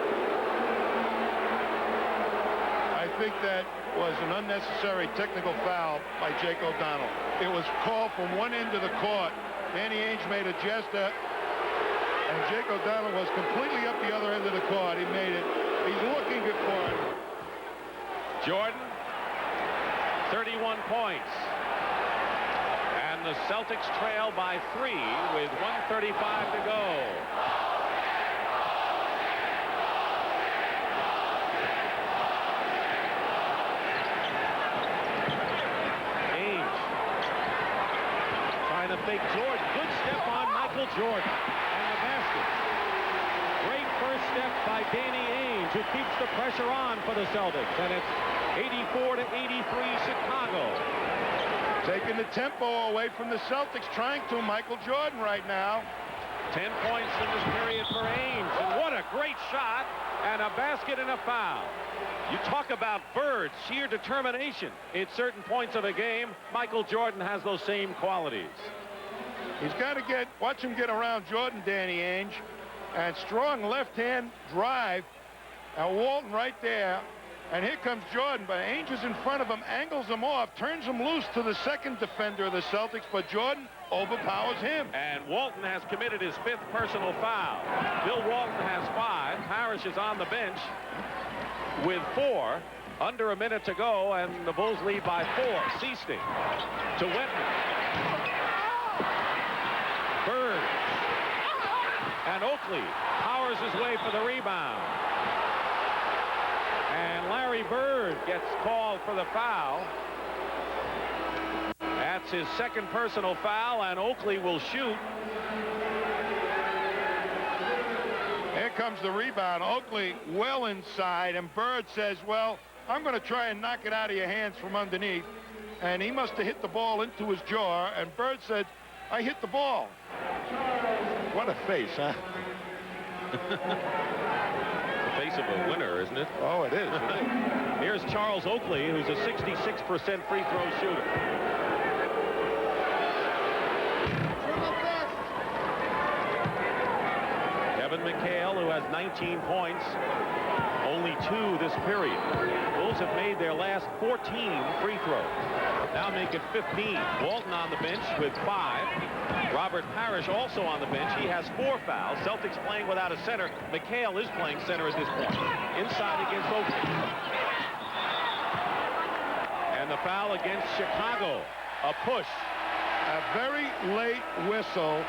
I think that was an unnecessary technical foul by Jake O'Donnell. It was called from one end of the court. Danny Ainge made a gesture, and Jake O'Donnell was completely up the other end of the court. He made it. He's looking good for it. Jordan, 31 points. And the Celtics trail by 3 with 1:35 to go. The fake Jordan. Good step on Michael Jordan. And the basket. Great first step by Danny Ainge, who keeps the pressure on for the Celtics. And it's 84-83 Chicago. Taking the tempo away from the Celtics, trying to Michael Jordan right now. 10 points in this period for Ainge. And what a great shot. And a basket and a foul. You talk about Bird's sheer determination at certain points of a game. Michael Jordan has those same qualities. He's got to watch him get around Jordan, Danny Ainge. And strong left-hand drive. And Walton right there. And here comes Jordan, but Ainge is in front of him, angles him off, turns him loose to the second defender of the Celtics, but Jordan overpowers him. And Walton has committed his 5th personal foul. Bill Walton has 5. Parrish is on the bench with 4. Under a minute to go, and the Bulls lead by 4. Seasting to Whitman. Bird. And Oakley powers his way for the rebound. And Larry Bird gets called for the foul. That's his second personal foul, and Oakley will shoot. Here comes the rebound. Oakley well inside, and Bird says, well, I'm going to try and knock it out of your hands from underneath. And he must have hit the ball into his jaw, and Bird said, I hit the ball. What a face, huh? The face of a winner, isn't it? Oh, it is. Here's Charles Oakley, who's a 66% free throw shooter. Kevin McHale, who has 19 points, only 2 this period. Bulls have made their last 14 free throws. Now make it 15. Walton on the bench with 5. Robert Parrish also on the bench. He has 4 fouls. Celtics playing without a center. McHale is playing center at this point. Inside against Oakley. And the foul against Chicago. A push. A very late whistle.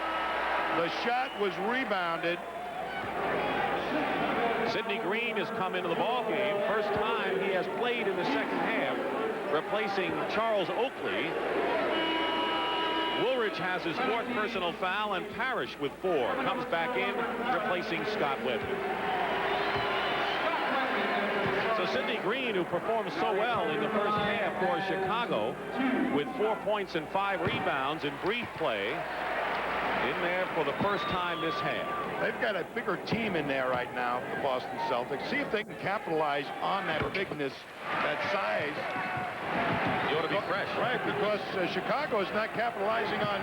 The shot was rebounded. Sidney Green has come into the ball game. First time he has played in the second half, replacing Charles Oakley. Woolridge has his 4th personal foul, and Parrish with 4 comes back in, replacing Scott Webber. So Sidney Green, who performed so well in the first half for Chicago, with 4 points and 5 rebounds in brief play, in there for the first time this half. They've got a bigger team in there right now, the Boston Celtics. See if they can capitalize on that bigness, that size. You ought to be fresh. Right, because Chicago is not capitalizing on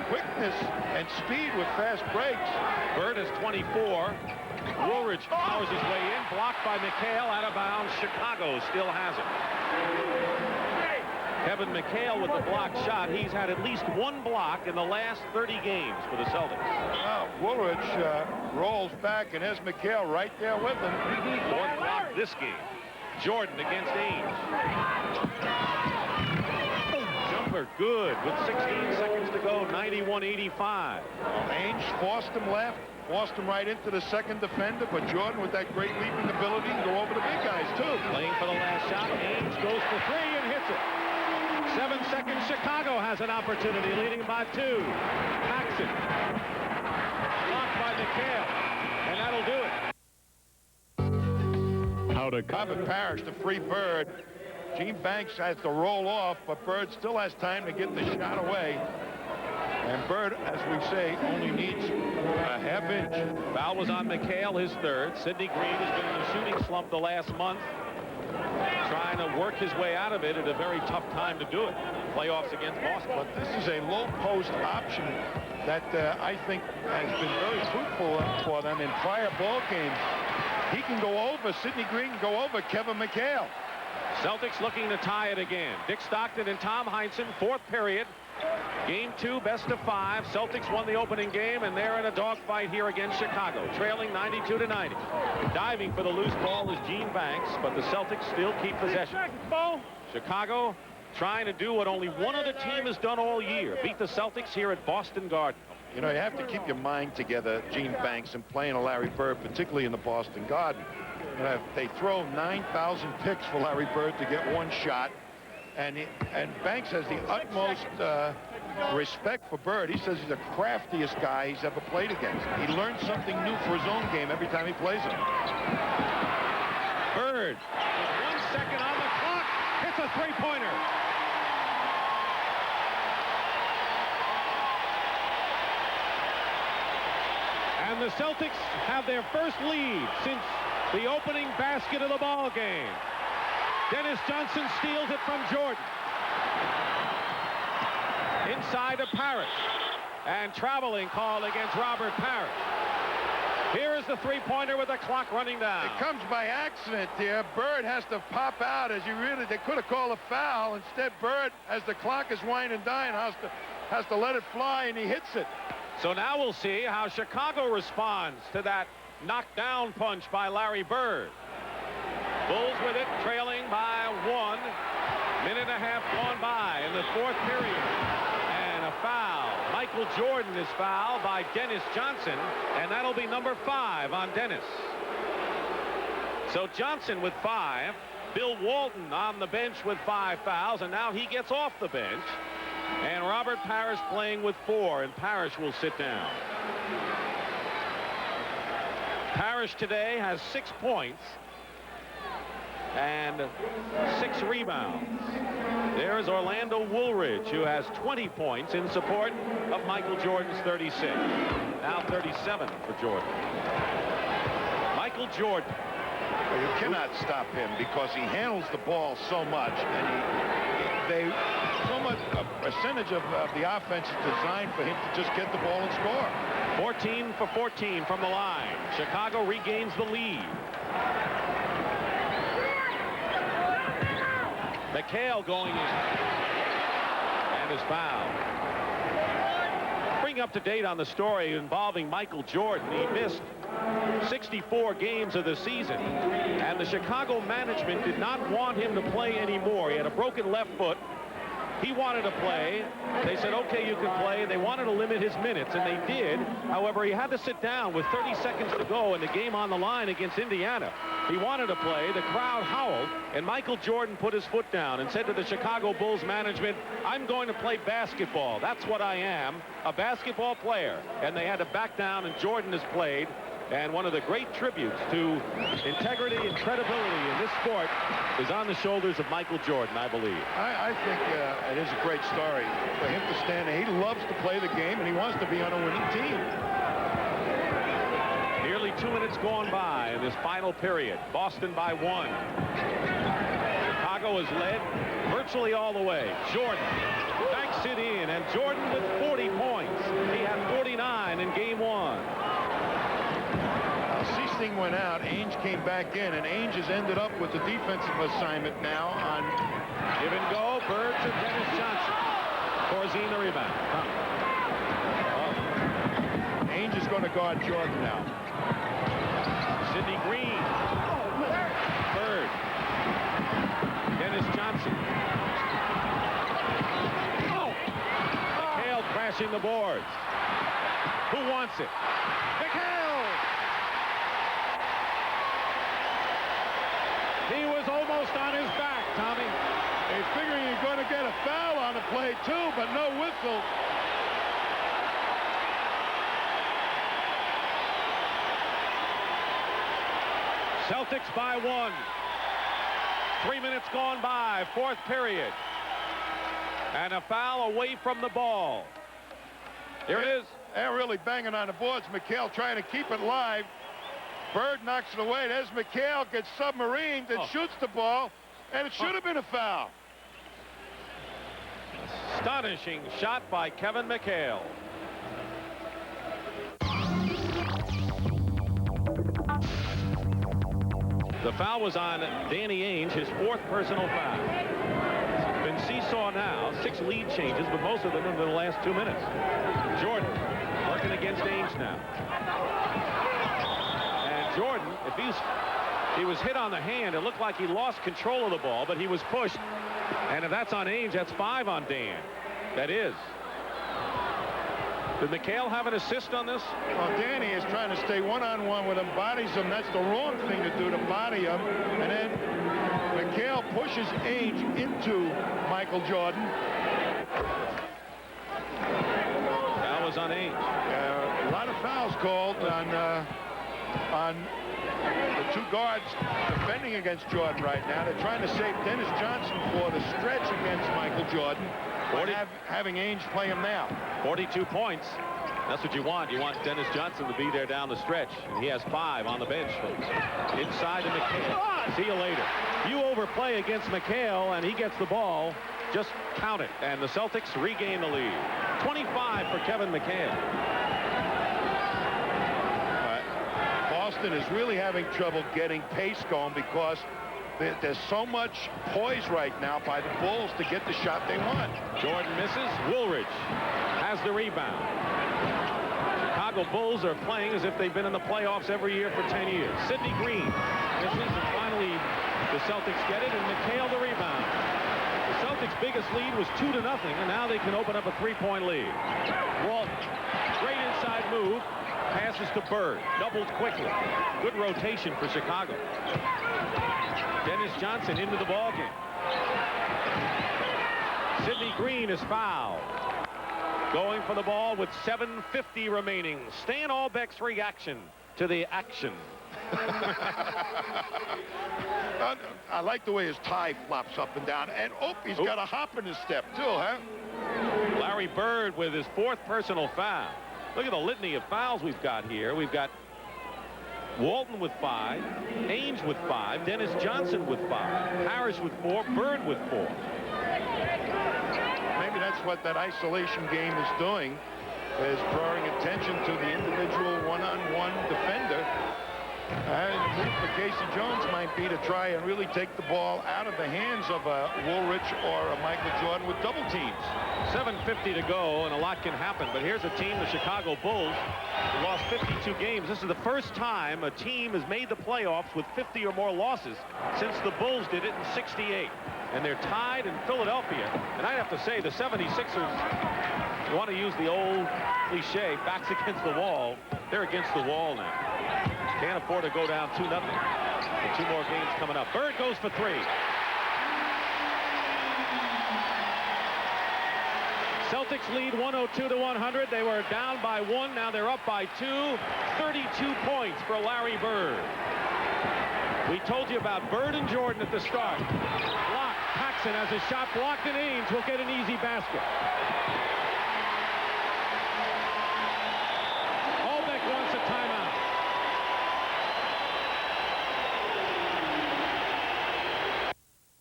quickness and speed with fast breaks. Bird is 24. Woolridge powers his way in, blocked by McHale, out of bounds. Chicago still has it. Kevin McHale with the blocked shot. He's had at least 1 block in the last 30 games for the Celtics. Well, Woolridge rolls back, and there's McHale right there with him. 1 block this game. Jordan against Ainge. Jumper good with 16 seconds to go, 91-85. Ainge forced him left, forced him right into the second defender, but Jordan with that great leaping ability can go over the big guys, too. Playing for the last shot. Ainge goes for 3 and hits it. 7 seconds. Chicago has an opportunity, leading by 2. Paxson. Blocked by McHale. And that'll do it. How to Robert Parrish, the free Bird. Gene Banks has to roll off, but Bird still has time to get the shot away. And Bird, as we say, only needs a half-inch. Foul was on McHale, his 3rd. Sidney Green has been in a shooting slump the last month, trying to work his way out of it at a very tough time to do it. Playoffs against Boston. But this is a low-post option that I think has been very fruitful for them in prior ball games. He can go over, Sidney Green can go over Kevin McHale. Celtics looking to tie it again. Dick Stockton and Tom Heinsohn, 4th period. Game 2, best of 5. Celtics won the opening game, and they're in a dogfight here against Chicago, trailing 92-90. Diving for the loose ball is Gene Banks, but the Celtics still keep possession. Chicago trying to do what only one other team has done all year, beat the Celtics here at Boston Garden. You know, you have to keep your mind together, Gene Banks, and playing a Larry Bird, particularly in the Boston Garden. You know, they throw 9,000 picks for Larry Bird to get 1 shot. And Banks has the utmost respect for Bird. He says he's the craftiest guy he's ever played against. He learns something new for his own game every time he plays him. Bird, with 1 second on the clock, hits a 3-pointer. And the Celtics have their first lead since the opening basket of the ball game. Dennis Johnson steals it from Jordan. Inside to Parrish. And traveling call against Robert Parrish. Here is the 3-pointer with the clock running down. It comes by accident here. Bird has to pop out as they could have called a foul. Instead, Bird, as the clock is winding down, has to let it fly, and he hits it. So now we'll see how Chicago responds to that knockdown punch by Larry Bird. Bulls with it, trailing by 1. Minute and a half gone by in the 4th period. And a foul. Mike Michael Jordan is fouled by Dennis Johnson, and that'll be number 5 on Dennis. So Johnson with 5, Bill Walton on the bench with 5 fouls, and now he gets off the bench. And Robert Parrish playing with 4, and Parrish will sit down. Parrish today has 6 points and 6 rebounds. There's Orlando Woolridge, who has 20 points in support of Michael Jordan's 36. Now 37 for Jordan. Michael Jordan. Well, you cannot stop him because he handles the ball so much, and so much a percentage of the offense is designed for him to just get the ball and score. 14 for 14 from the line. Chicago regains the lead. McHale going in and is fouled. Bring up to date on the story involving Michael Jordan. He missed 64 games of the season, and the Chicago management did not want him to play anymore. He had a broken left foot. He wanted to play. They said, okay, you can play. They wanted to limit his minutes, and they did. However, he had to sit down with 30 seconds to go and the game on the line against Indiana. He wanted to play. The crowd howled, and Michael Jordan put his foot down and said to the Chicago Bulls management, I'm going to play basketball. That's what I am, a basketball player. And they had to back down, and Jordan has played. And one of the great tributes to integrity and credibility in this sport is on the shoulders of Michael Jordan, I believe. I think it is a great story for him to stand there. He loves to play the game, and he wants to be on a winning team. Nearly 2 minutes gone by in this final period. Boston by 1. Chicago is led virtually all the way. Jordan banks it in, and Jordan with 40 points. He had 49 in game 1. Seesting went out, Ainge came back in, and Ainge has ended up with the defensive assignment now on give and go. Bird to Dennis Johnson. Corzine the rebound. Ainge is going to guard Jordan now. Sidney Green. Bird. Dennis Johnson. McHale crashing the boards. Who wants it? McHale! He was almost on his back, Tommy. He's figuring he's going to get a foul on the play, too, but no whistle. Celtics by 1. 3 minutes gone by, 4th period. And a foul away from the ball. Here it is. They're really banging on the boards. McHale trying to keep it live. Bird knocks it away. There's McHale, gets submarined and shoots the ball, and it should have been a foul. Astonishing shot by Kevin McHale. The foul was on Danny Ainge, his 4th personal foul. It's been seesaw now, 6 lead changes, but most of them in the last 2 minutes. Jordan working against Ainge now. Jordan, if he was hit on the hand, it looked like he lost control of the ball, but he was pushed. And if that's on Ainge, that's 5 on Dan. That is. Did McHale have an assist on this? Well, Danny is trying to stay one-on-one with him, bodies him. That's the wrong thing to do, to body him. And then McHale pushes Ainge into Michael Jordan. That was on Ainge. A lot of fouls called on the 2 guards defending against Jordan right now. They're trying to save Dennis Johnson for the stretch against Michael Jordan. Having Ainge play him now. 42 points. That's what you want. You want Dennis Johnson to be there down the stretch. And he has 5 on the bench, folks. Inside to McHale. See you later. You overplay against McHale, and he gets the ball. Just count it. And the Celtics regain the lead. 25 for Kevin McHale. Boston is really having trouble getting pace going because there's so much poise right now by the Bulls to get the shot they want. Jordan misses. Woolridge has the rebound. Chicago Bulls are playing as if they've been in the playoffs every year for 10 years. Sidney Green misses, and finally the Celtics get it, and McHale the rebound. The Celtics Celtics' biggest lead was 2-0, and now they can open up a 3-point lead. Walton, great inside move. Passes to Bird. Doubles quickly. Good rotation for Chicago. Dennis Johnson into the ballgame. Sidney Green is fouled. Going for the ball with 7:50 remaining. Stan Albeck's reaction to the action. I like the way his tie flops up and down. And, he's got a hop in his step, too, huh? Larry Bird with his 4th personal foul. Look at the litany of fouls we've got here. We've got Walton with 5, Ainge with 5, Dennis Johnson with 5, Harris with 4, Bird with 4. Maybe that's what that isolation game is doing, is drawing attention to the individual one-on-one defender. And the move for Casey Jones might be to try and really take the ball out of the hands of a Woolrich or a Michael Jordan with double teams. 7:50 to go, and a lot can happen. But here's a team, the Chicago Bulls, who lost 52 games. This is the first time a team has made the playoffs with 50 or more losses since the Bulls did it in '68. And they're tied in Philadelphia. And I'd have to say the 76ers, you want to use the old cliche, backs against the wall. They're against the wall now. Can't afford to go down 2-0. And 2 more games coming up. Bird goes for 3. Celtics lead 102-100. They were down by 1. Now they're up by 2. 32 points for Larry Bird. We told you about Bird and Jordan at the start. Blocked. Paxson has a shot blocked, and Ainge will get an easy basket. Albeck wants a timeout.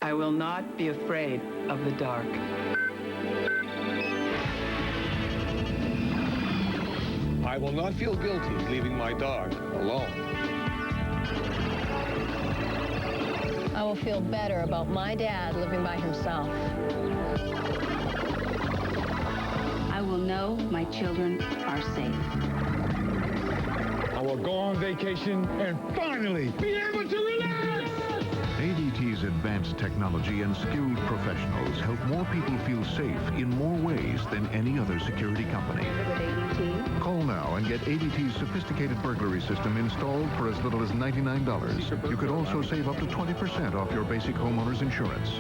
I will not be afraid of the dark. I will not feel guilty leaving my dog alone. I will feel better about my dad living by himself. I will know my children are safe. I will go on vacation and finally be able to relax. ADT's advanced technology and skilled professionals help more people feel safe in more ways than any other security company. Call now and get ADT's sophisticated burglary system installed for as little as $99. You could also save up to 20% off your basic homeowner's insurance.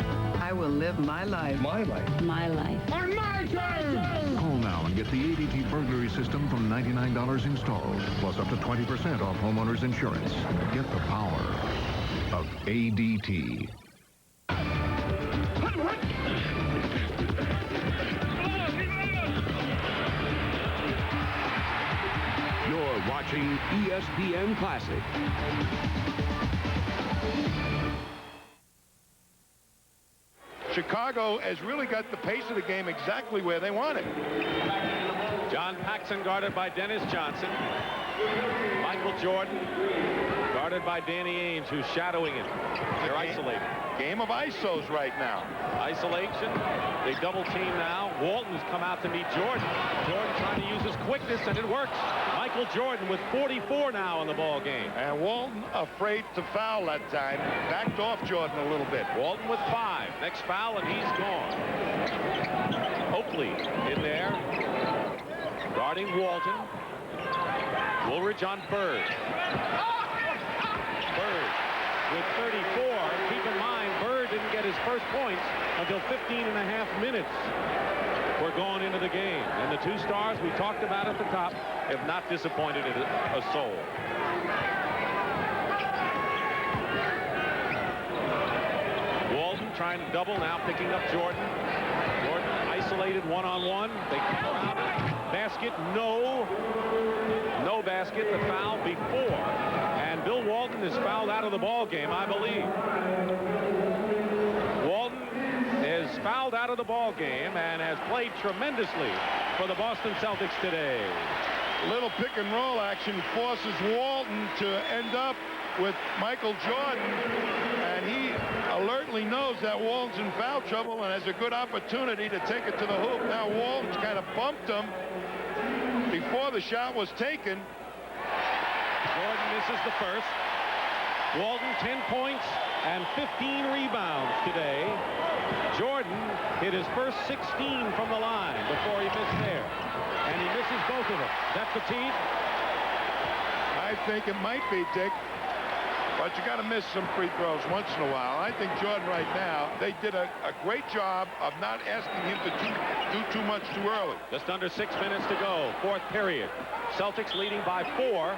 I will live my life. My life. My life. On my terms! Call now and get the ADT burglary system from $99 installed, plus up to 20% off homeowner's insurance. Get the power of ADT. You're watching ESPN Classic. Chicago has really got the pace of the game exactly where they want it. John Paxson guarded by Dennis Johnson. Michael Jordan guarded by Danny Ainge, who's shadowing him. They're isolated. Game of isos right now. Isolation. They double team now. Walton's come out to meet Jordan. Jordan trying to use his quickness, and it works. Michael Jordan with 44 now in the ball game. And Walton afraid to foul that time. Backed off Jordan a little bit. Walton with 5. Next foul, and he's gone. Oakley in there. Guarding Walton. Woolrich on Bird. Bird with 34. Keep in mind, Bird didn't get his first points until 15.5 minutes. We're going into the game. And the 2 stars we talked about at the top have not disappointed a soul. Walton trying to double, now picking up Jordan. Jordan isolated one-on-one. They come around. Basket, no basket. The foul before. And Bill Walton is fouled out of the ball game, I believe. Walton is fouled out of the ball game and has played tremendously for the Boston Celtics today. Little pick and roll action forces Walton to end up with Michael Jordan, and he alertly knows that Walton's in foul trouble and has a good opportunity to take it to the hoop. Now Walton's kind of bumped him before the shot was taken. Jordan misses the first. Walton 10 points and 15 rebounds today. Jordan hit his first 16 from the line before he missed there. And he misses both of them. That Petit? I think it might be, Dick. But you got to miss some free throws once in a while. I think Jordan right now, they did a great job of not asking him to do too much too early. Just under 6 minutes to go. Fourth period. Celtics leading by 4.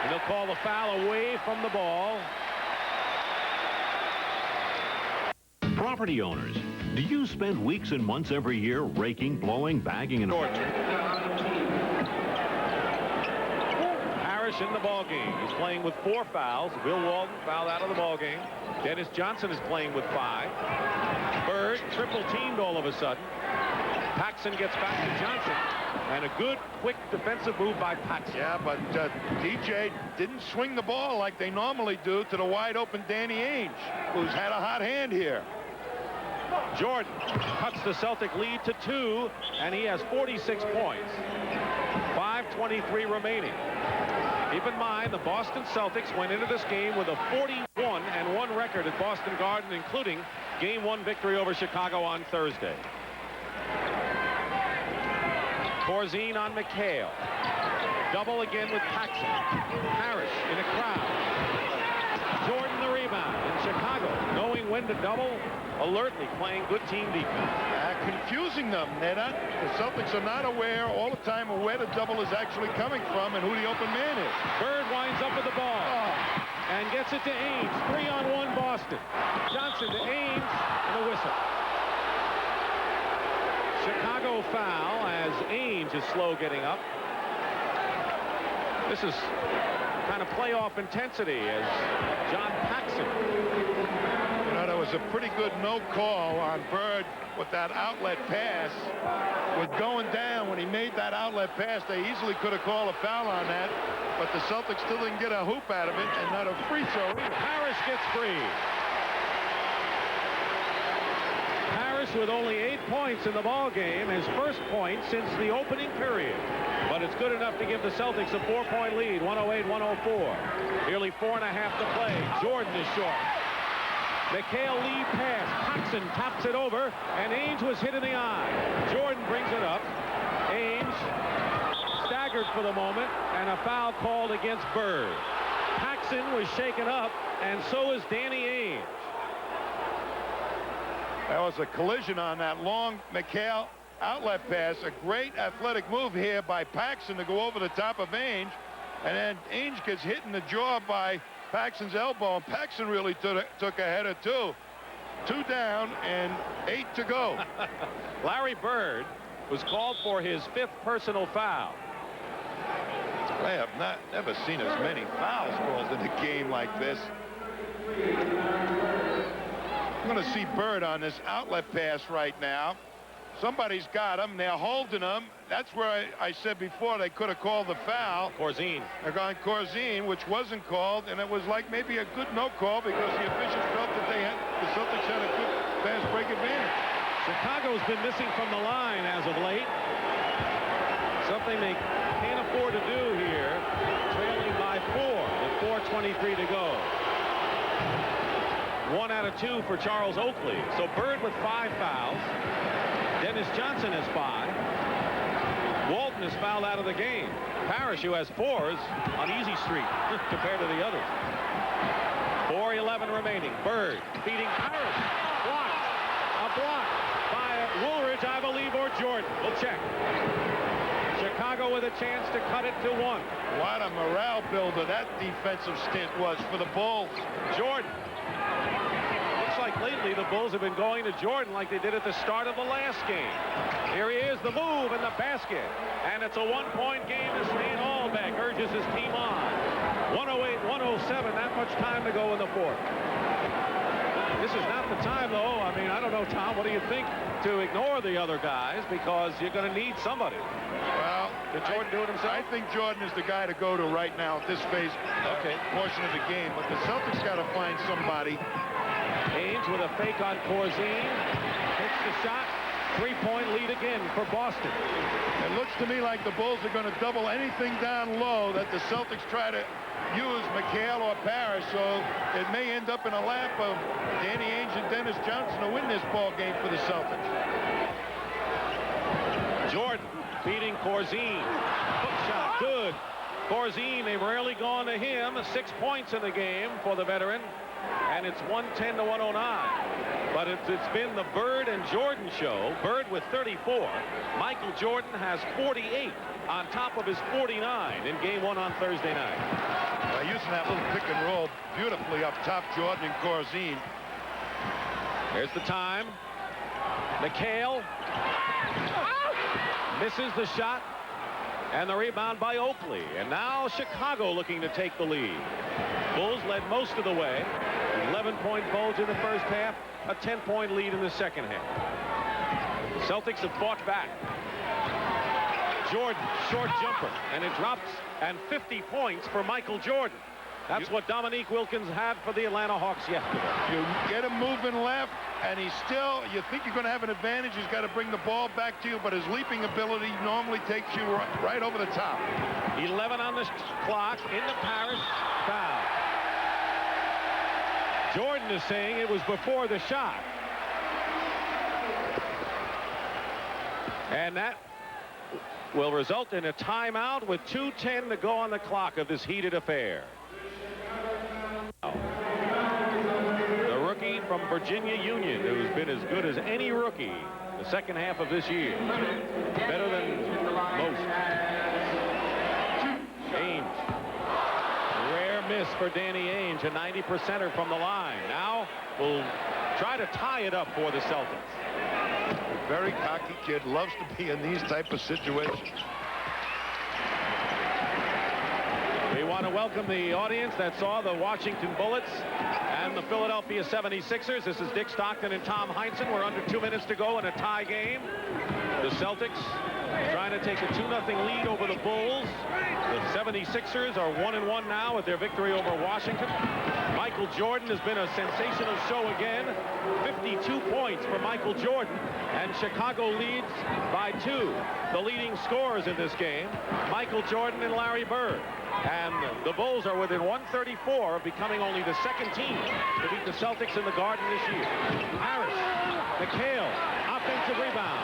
And they'll call the foul away from the ball. Property owners, do you spend weeks and months every year raking, blowing, bagging, and Parrish in the ball game. He's playing with 4 fouls. Bill Walton fouled out of the ball game. Dennis Johnson is playing with 5. Bird triple teamed all of a sudden. Paxson gets back to Johnson. And a good, quick defensive move by Paxson. Yeah, but DJ didn't swing the ball like they normally do to the wide-open Danny Ainge, who's had a hot hand here. Jordan cuts the Celtic lead to 2, and he has 46 points. 5:23 remaining. Keep in mind, the Boston Celtics went into this game with a 41-1 record at Boston Garden, including Game 1 victory over Chicago on Thursday. Corzine on McHale. Double again with Paxson. Parrish in a crowd. Jordan the rebound. In Chicago, knowing when to double, alertly playing good team defense. Confusing them. The Celtics are not aware all the time of where the double is actually coming from and who the open man is. Bird winds up with the ball and gets it to Ainge. 3-on-1 Boston. Johnson to Ainge and a whistle. Chicago foul as Ainge is slow getting up. This is kind of playoff intensity as John Paxson. You know, that was a pretty good no call on Bird with that outlet pass. With going down when he made that outlet pass, they easily could have called a foul on that, but the Celtics still didn't get a hoop out of it and not a free throw. Harris gets free. Harris with only 8 points in the ball game, his first point since the opening period. But it's good enough to give the Celtics a 4-point lead, 108-104. Nearly 4.5 to play. Jordan is short. McHale lead pass. Paxson taps it over, and Ainge was hit in the eye. Jordan brings it up. Ainge staggered for the moment, and a foul called against Bird. Paxson was shaken up, and so is Danny Ainge. That was a collision on that long McHale outlet pass. A great athletic move here by Paxson to go over the top of Ainge. And then Ainge gets hit in the jaw by Paxson's elbow. And Paxson really took a header, too. 2 down and 8 to go. Larry Bird was called for his 5th personal foul. I have never seen as many fouls called in a game like this. I'm going to see Bird on this outlet pass right now. Somebody's got him. They're holding him. That's where I said before they could have called the foul. Corzine. They're going Corzine, which wasn't called, and it was like maybe a good no call because the officials felt that the Celtics had a good fast break advantage. Chicago's been missing from the line as of late. Something they can't afford to do here. Trailing by 4 with 4:23 to go. 1 out of 2 for Charles Oakley. So Bird with 5 fouls. Dennis Johnson has 5. Walton is fouled out of the game. Parrish, who has 4s on easy street compared to the others. 4:11 remaining. Bird feeding Parrish. Blocked. A block by Woolridge, I believe, or Jordan. We'll check. Chicago with a chance to cut it to 1. What a morale builder that defensive stint was for the Bulls. Jordan. Looks like lately the Bulls have been going to Jordan like they did at the start of the last game. Here he is, the move and the basket. And it's a 1-point game as Stan Albeck urges his team on. 108-107, not much time to go in the 4th. This is not the time, though. I mean, I don't know, Tom, what do you think, to ignore the other guys, because you're going to need somebody. Well, did Jordan do it himself? I think Jordan is the guy to go to right now at this phase portion of the game. But the Celtics got to find somebody. Ainge with a fake on Corzine. Hits the shot. 3-point lead again for Boston. It looks to me like the Bulls are going to double anything down low that the Celtics try to use McHale or Parrish, so it may end up in a lap of Danny Ainge and Dennis Johnson to win this ball game for the Celtics. Jordan beating Corzine. Hook shot, good. Corzine, they've rarely gone to him. 6 points in the game for the veteran, and it's 110 to 109. But it's been the Bird and Jordan show. Bird with 34. Michael Jordan has 48 on top of his 49 in game 1 on Thursday night. Using that little pick and roll beautifully up top, Jordan and Corzine. Here's the time. McHale misses the shot, and the rebound by Oakley. And now Chicago looking to take the lead. Bulls led most of the way. 11-point bulge in the first half, a 10-point lead in the second half. The Celtics have fought back. Jordan, short jumper, and it drops, and 50 points for Michael Jordan. That's what Dominique Wilkins had for the Atlanta Hawks yesterday. You get him moving left, and he's still, you think you're going to have an advantage. He's got to bring the ball back to you, but his leaping ability normally takes you right over the top. 11 on the clock, into Parrish, foul. Jordan is saying it was before the shot. And that will result in a timeout with 2:10 to go on the clock of this heated affair. The rookie from Virginia Union, who's been as good as any rookie the second half of this year. Better than most. Ainge. Rare miss for Danny Ainge, a 90%er from the line. Now we'll try to tie it up for the Celtics. A very cocky kid, loves to be in these type of situations. We want to welcome the audience that saw the Washington Bullets and the Philadelphia 76ers. This is Dick Stockton and Tom Heinsohn. We're under 2 minutes to go in a tie game. The Celtics trying to take a 2-0 lead over the Bulls. The 76ers are 1-1 now with their victory over Washington. Michael Jordan has been a sensational show again. 52 points for Michael Jordan, and Chicago leads by 2. The leading scorers in this game, Michael Jordan and Larry Bird. And the Bulls are within 134 of becoming only the second team to beat the Celtics in the Garden this year. Harris, McHale, offensive rebound.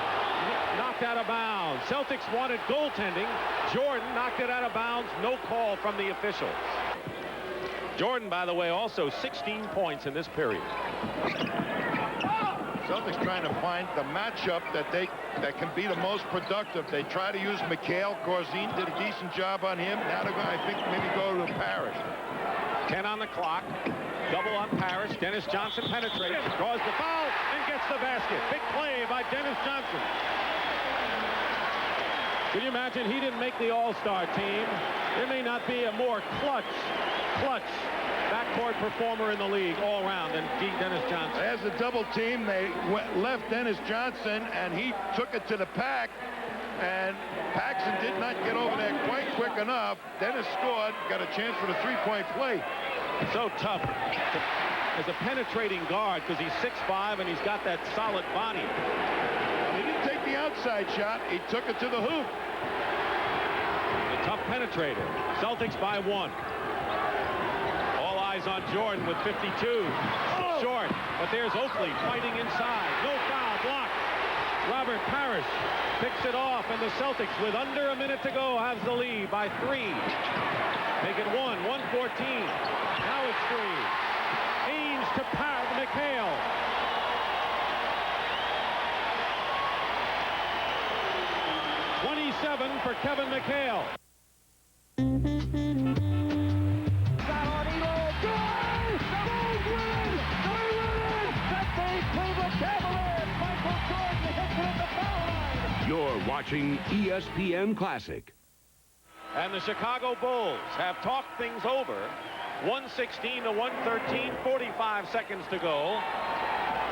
Knocked out of bounds. Celtics wanted goaltending. Jordan knocked it out of bounds. No call from the officials. Jordan, by the way, also 16 points in this period. Celtics trying to find the matchup that can be the most productive. They try to use McHale. Corzine did a decent job on him. Now they're going to, I think, maybe go to Parrish. 10 on the clock. Double on Parrish. Dennis Johnson penetrates, draws the foul, and gets the basket. Big play by Dennis Johnson. Can you imagine he didn't make the All-Star team? There may not be a more clutch backcourt performer in the league all around than Dennis Johnson. As a double team, they left Dennis Johnson, and he took it to the pack, and Paxson did not get over there quite quick enough. Dennis scored, got a chance for the three-point play. So tough as a penetrating guard because he's 6'5", and he's got that solid body. He didn't take the outside shot. He took it to the hoop. A tough penetrator. Celtics by 1. All eyes on Jordan with 52. Short, but there's Oakley fighting inside. No foul, blocked. Robert Parrish picks it off, and the Celtics, with under a minute to go, has the lead by 3. Make it 114. Now it's 3. Ainge to McHale. .27 for Kevin McHale. You're watching ESPN Classic. And the Chicago Bulls have talked things over. 116 to 113, 45 seconds to go.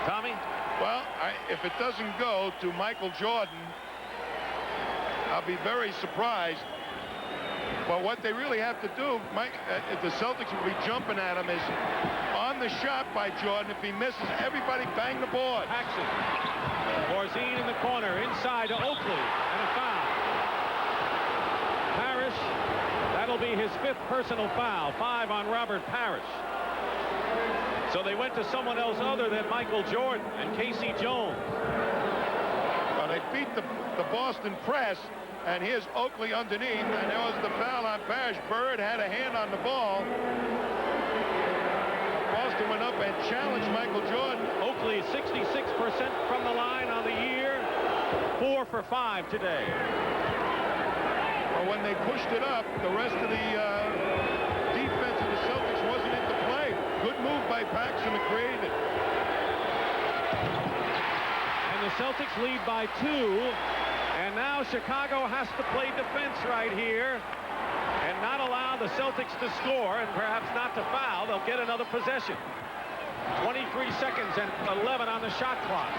Tommy? Well, if it doesn't go to Michael Jordan, I'll be very surprised. But what they really have to do, the Celtics will be jumping at him, is on the shot by Jordan. If he misses, everybody bang the board. Paxson. Corzine in the corner, inside to Oakley, and a foul. Parrish, that'll be his 5th personal foul, 5 on Robert Parrish. So they went to someone else other than Michael Jordan and Casey Jones. Well, they beat the Boston press, and here's Oakley underneath, and there was the foul on Parrish. Bird had a hand on the ball. Boston went up and challenged Michael Jordan. Oakley 66% from the line on the year, 4 for 5 today. Well, when they pushed it up, the rest of the defense of the Celtics wasn't into play. Good move by Paxson to create it. And the Celtics lead by 2. And now Chicago has to play defense right here and not allow the Celtics to score and perhaps not to foul. They'll get another possession. 23 seconds and 11 on the shot clock.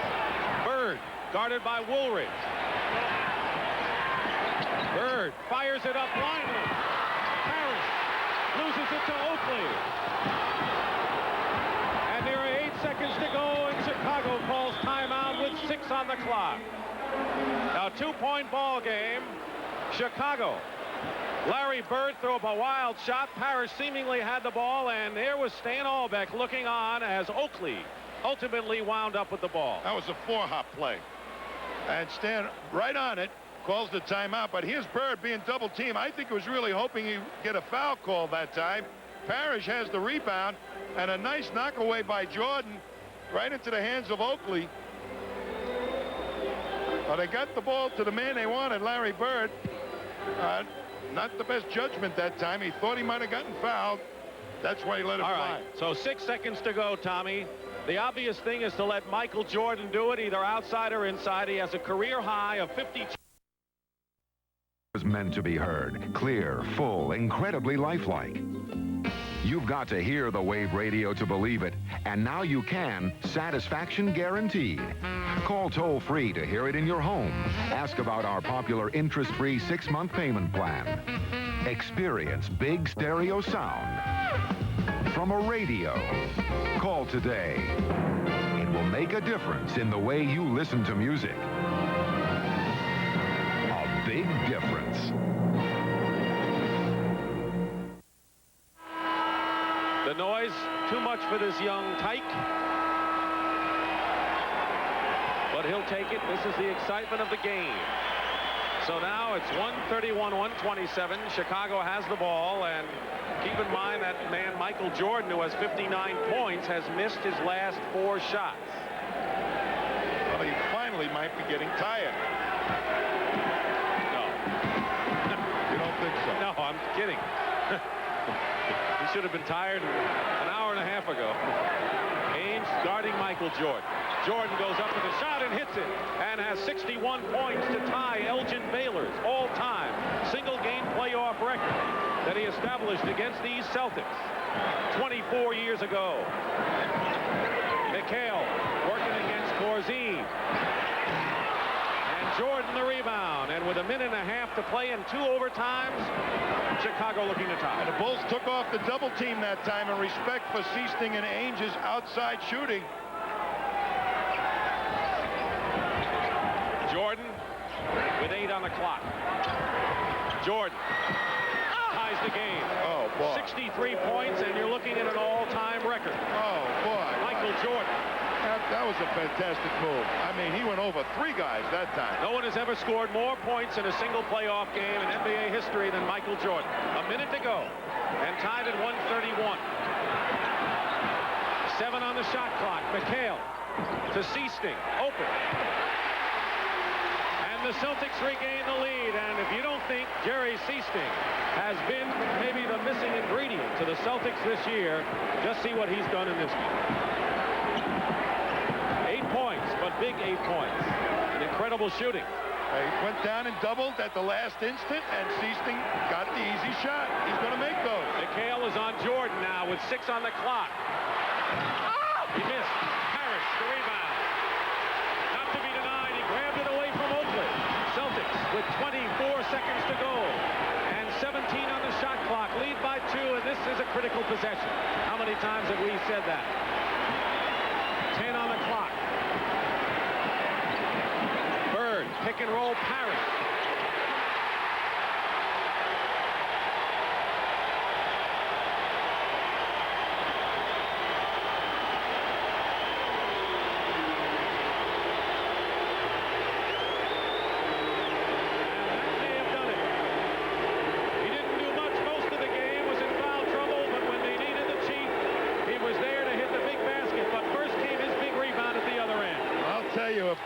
Bird guarded by Woolridge. Bird fires it up blindly. Parrish loses it to Oakley. And there are 8 seconds to go, and Chicago calls timeout with 6 on the clock. Now, 2-point ball game. Chicago. Larry Bird threw up a wild shot. Parrish seemingly had the ball, and there was Stan Albeck looking on as Oakley ultimately wound up with the ball. That was a 4-hop play. And Stan, right on it, calls the timeout. But here's Bird being double-teamed. I think he was really hoping he'd get a foul call that time. Parrish has the rebound, and a nice knockaway by Jordan right into the hands of Oakley. Well, they got the ball to the man they wanted, Larry Bird. Not the best judgment that time. He thought he might have gotten fouled. That's why he let it fly. All right, so 6 seconds to go, Tommy. The obvious thing is to let Michael Jordan do it, either outside or inside. He has a career high of 52. Was meant to be heard. Clear, full, incredibly lifelike. You've got to hear the Wave Radio to believe it. And now you can. Satisfaction guaranteed. Call toll-free to hear it in your home. Ask about our popular interest-free 6-month payment plan. Experience big stereo sound from a radio. Call today. It will make a difference in the way you listen to music. A big difference. The noise, too much for this young tyke. But he'll take it. This is the excitement of the game. So now it's 131-127. Chicago has the ball, and keep in mind that man Michael Jordan, who has 59 points, has missed his last 4 shots. Well, he finally might be getting tired. No. You don't think so? No, I'm kidding. He should have been tired an hour and a half ago. Ainge guarding Michael Jordan. Jordan goes up with a shot and hits it, and has 61 points to tie Elgin Baylor's all-time single-game playoff record that he established against these Celtics 24 years ago. McHale working against Corzine. And Jordan the rebound, and with a minute and a half to play in 2 overtimes, Chicago looking to tie. And the Bulls took off the double team that time in respect for Seasting and Ainge's outside shooting. Jordan with 8 on the clock. Jordan ties the game. Oh, boy. 63 points, and you're looking at an all-time record. Oh, boy. Michael Jordan. That was a fantastic move. I mean, he went over 3 guys that time. No one has ever scored more points in a single playoff game in NBA history than Michael Jordan. A minute to go, and tied at 131. 7 on the shot clock. McHale to Seasting. Open. The Celtics regain the lead, and if you don't think Jerry Seasting has been maybe the missing ingredient to the Celtics this year, just see what he's done in this game. 8 points, but big 8 points. An incredible shooting. He went down and doubled at the last instant, and Seasting got the easy shot. He's going to make those. McHale is on Jordan now with 6 on the clock. He missed. Parrish, the rebound. Not to be denied, he grabbed it away from Oakley. Celtics with 24 seconds to go and 17 on the shot clock. Lead by 2, and this is a critical possession. How many times have we said that? 10 on the clock. Bird, pick and roll, Parrish.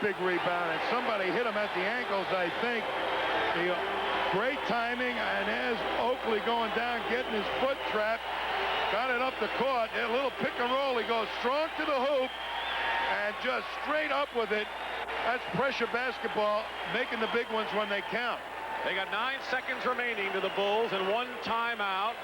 big rebound, and somebody hit him at the ankles, I think. Great timing, and there's Oakley going down, getting his foot trapped. Got it up the court. A little pick and roll. He goes strong to the hoop and just straight up with it. That's pressure basketball, making the big ones when they count. They got 9 seconds remaining to the Bulls and 1 timeout.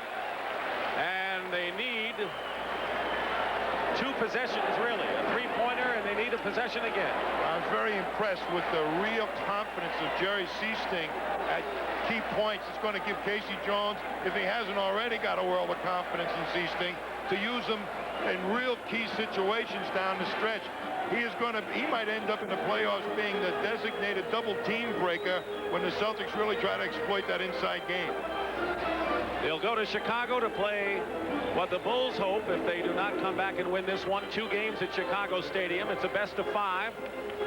And they need 2 possessions, really. A three-pointer, and they need a possession again. I was very impressed with the real confidence of Jerry Sichting at key points. It's going to give Casey Jones, if he hasn't already got a world of confidence in Sichting, to use him in real key situations down the stretch. He might end up in the playoffs being the designated double team breaker when the Celtics really try to exploit that inside game. They'll go to Chicago to play what the Bulls hope, if they do not come back and win this one, 2 games at Chicago Stadium. It's a best of 5.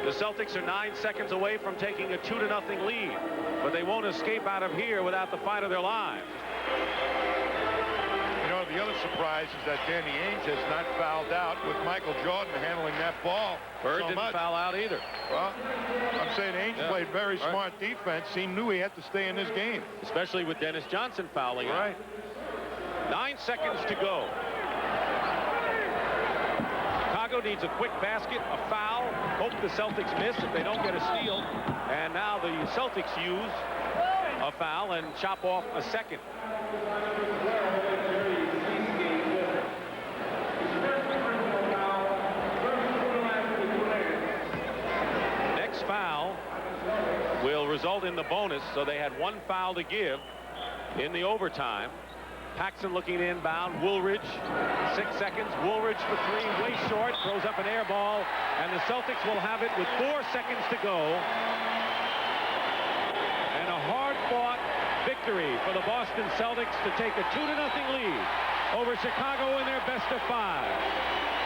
The Celtics are 9 seconds away from taking a 2-0 lead, but they won't escape out of here without the fight of their lives. You know, the other surprise is that Danny Ainge has not fouled out with Michael Jordan handling that ball. Bird didn't foul out either. Well, I'm saying Ainge played very smart defense. He knew he had to stay in this game. Especially with Dennis Johnson fouling out. 9 seconds to go. Chicago needs a quick basket, a foul. Hope the Celtics miss if they don't get a steal. And now the Celtics use a foul and chop off a second. Next foul will result in the bonus, so they had 1 foul to give in the overtime. Paxson looking inbound. Woolridge, 6 seconds. Woolridge for 3, way short. Throws up an air ball, and the Celtics will have it with 4 seconds to go. And a hard-fought victory for the Boston Celtics to take a 2-0 lead over Chicago in their best of 5.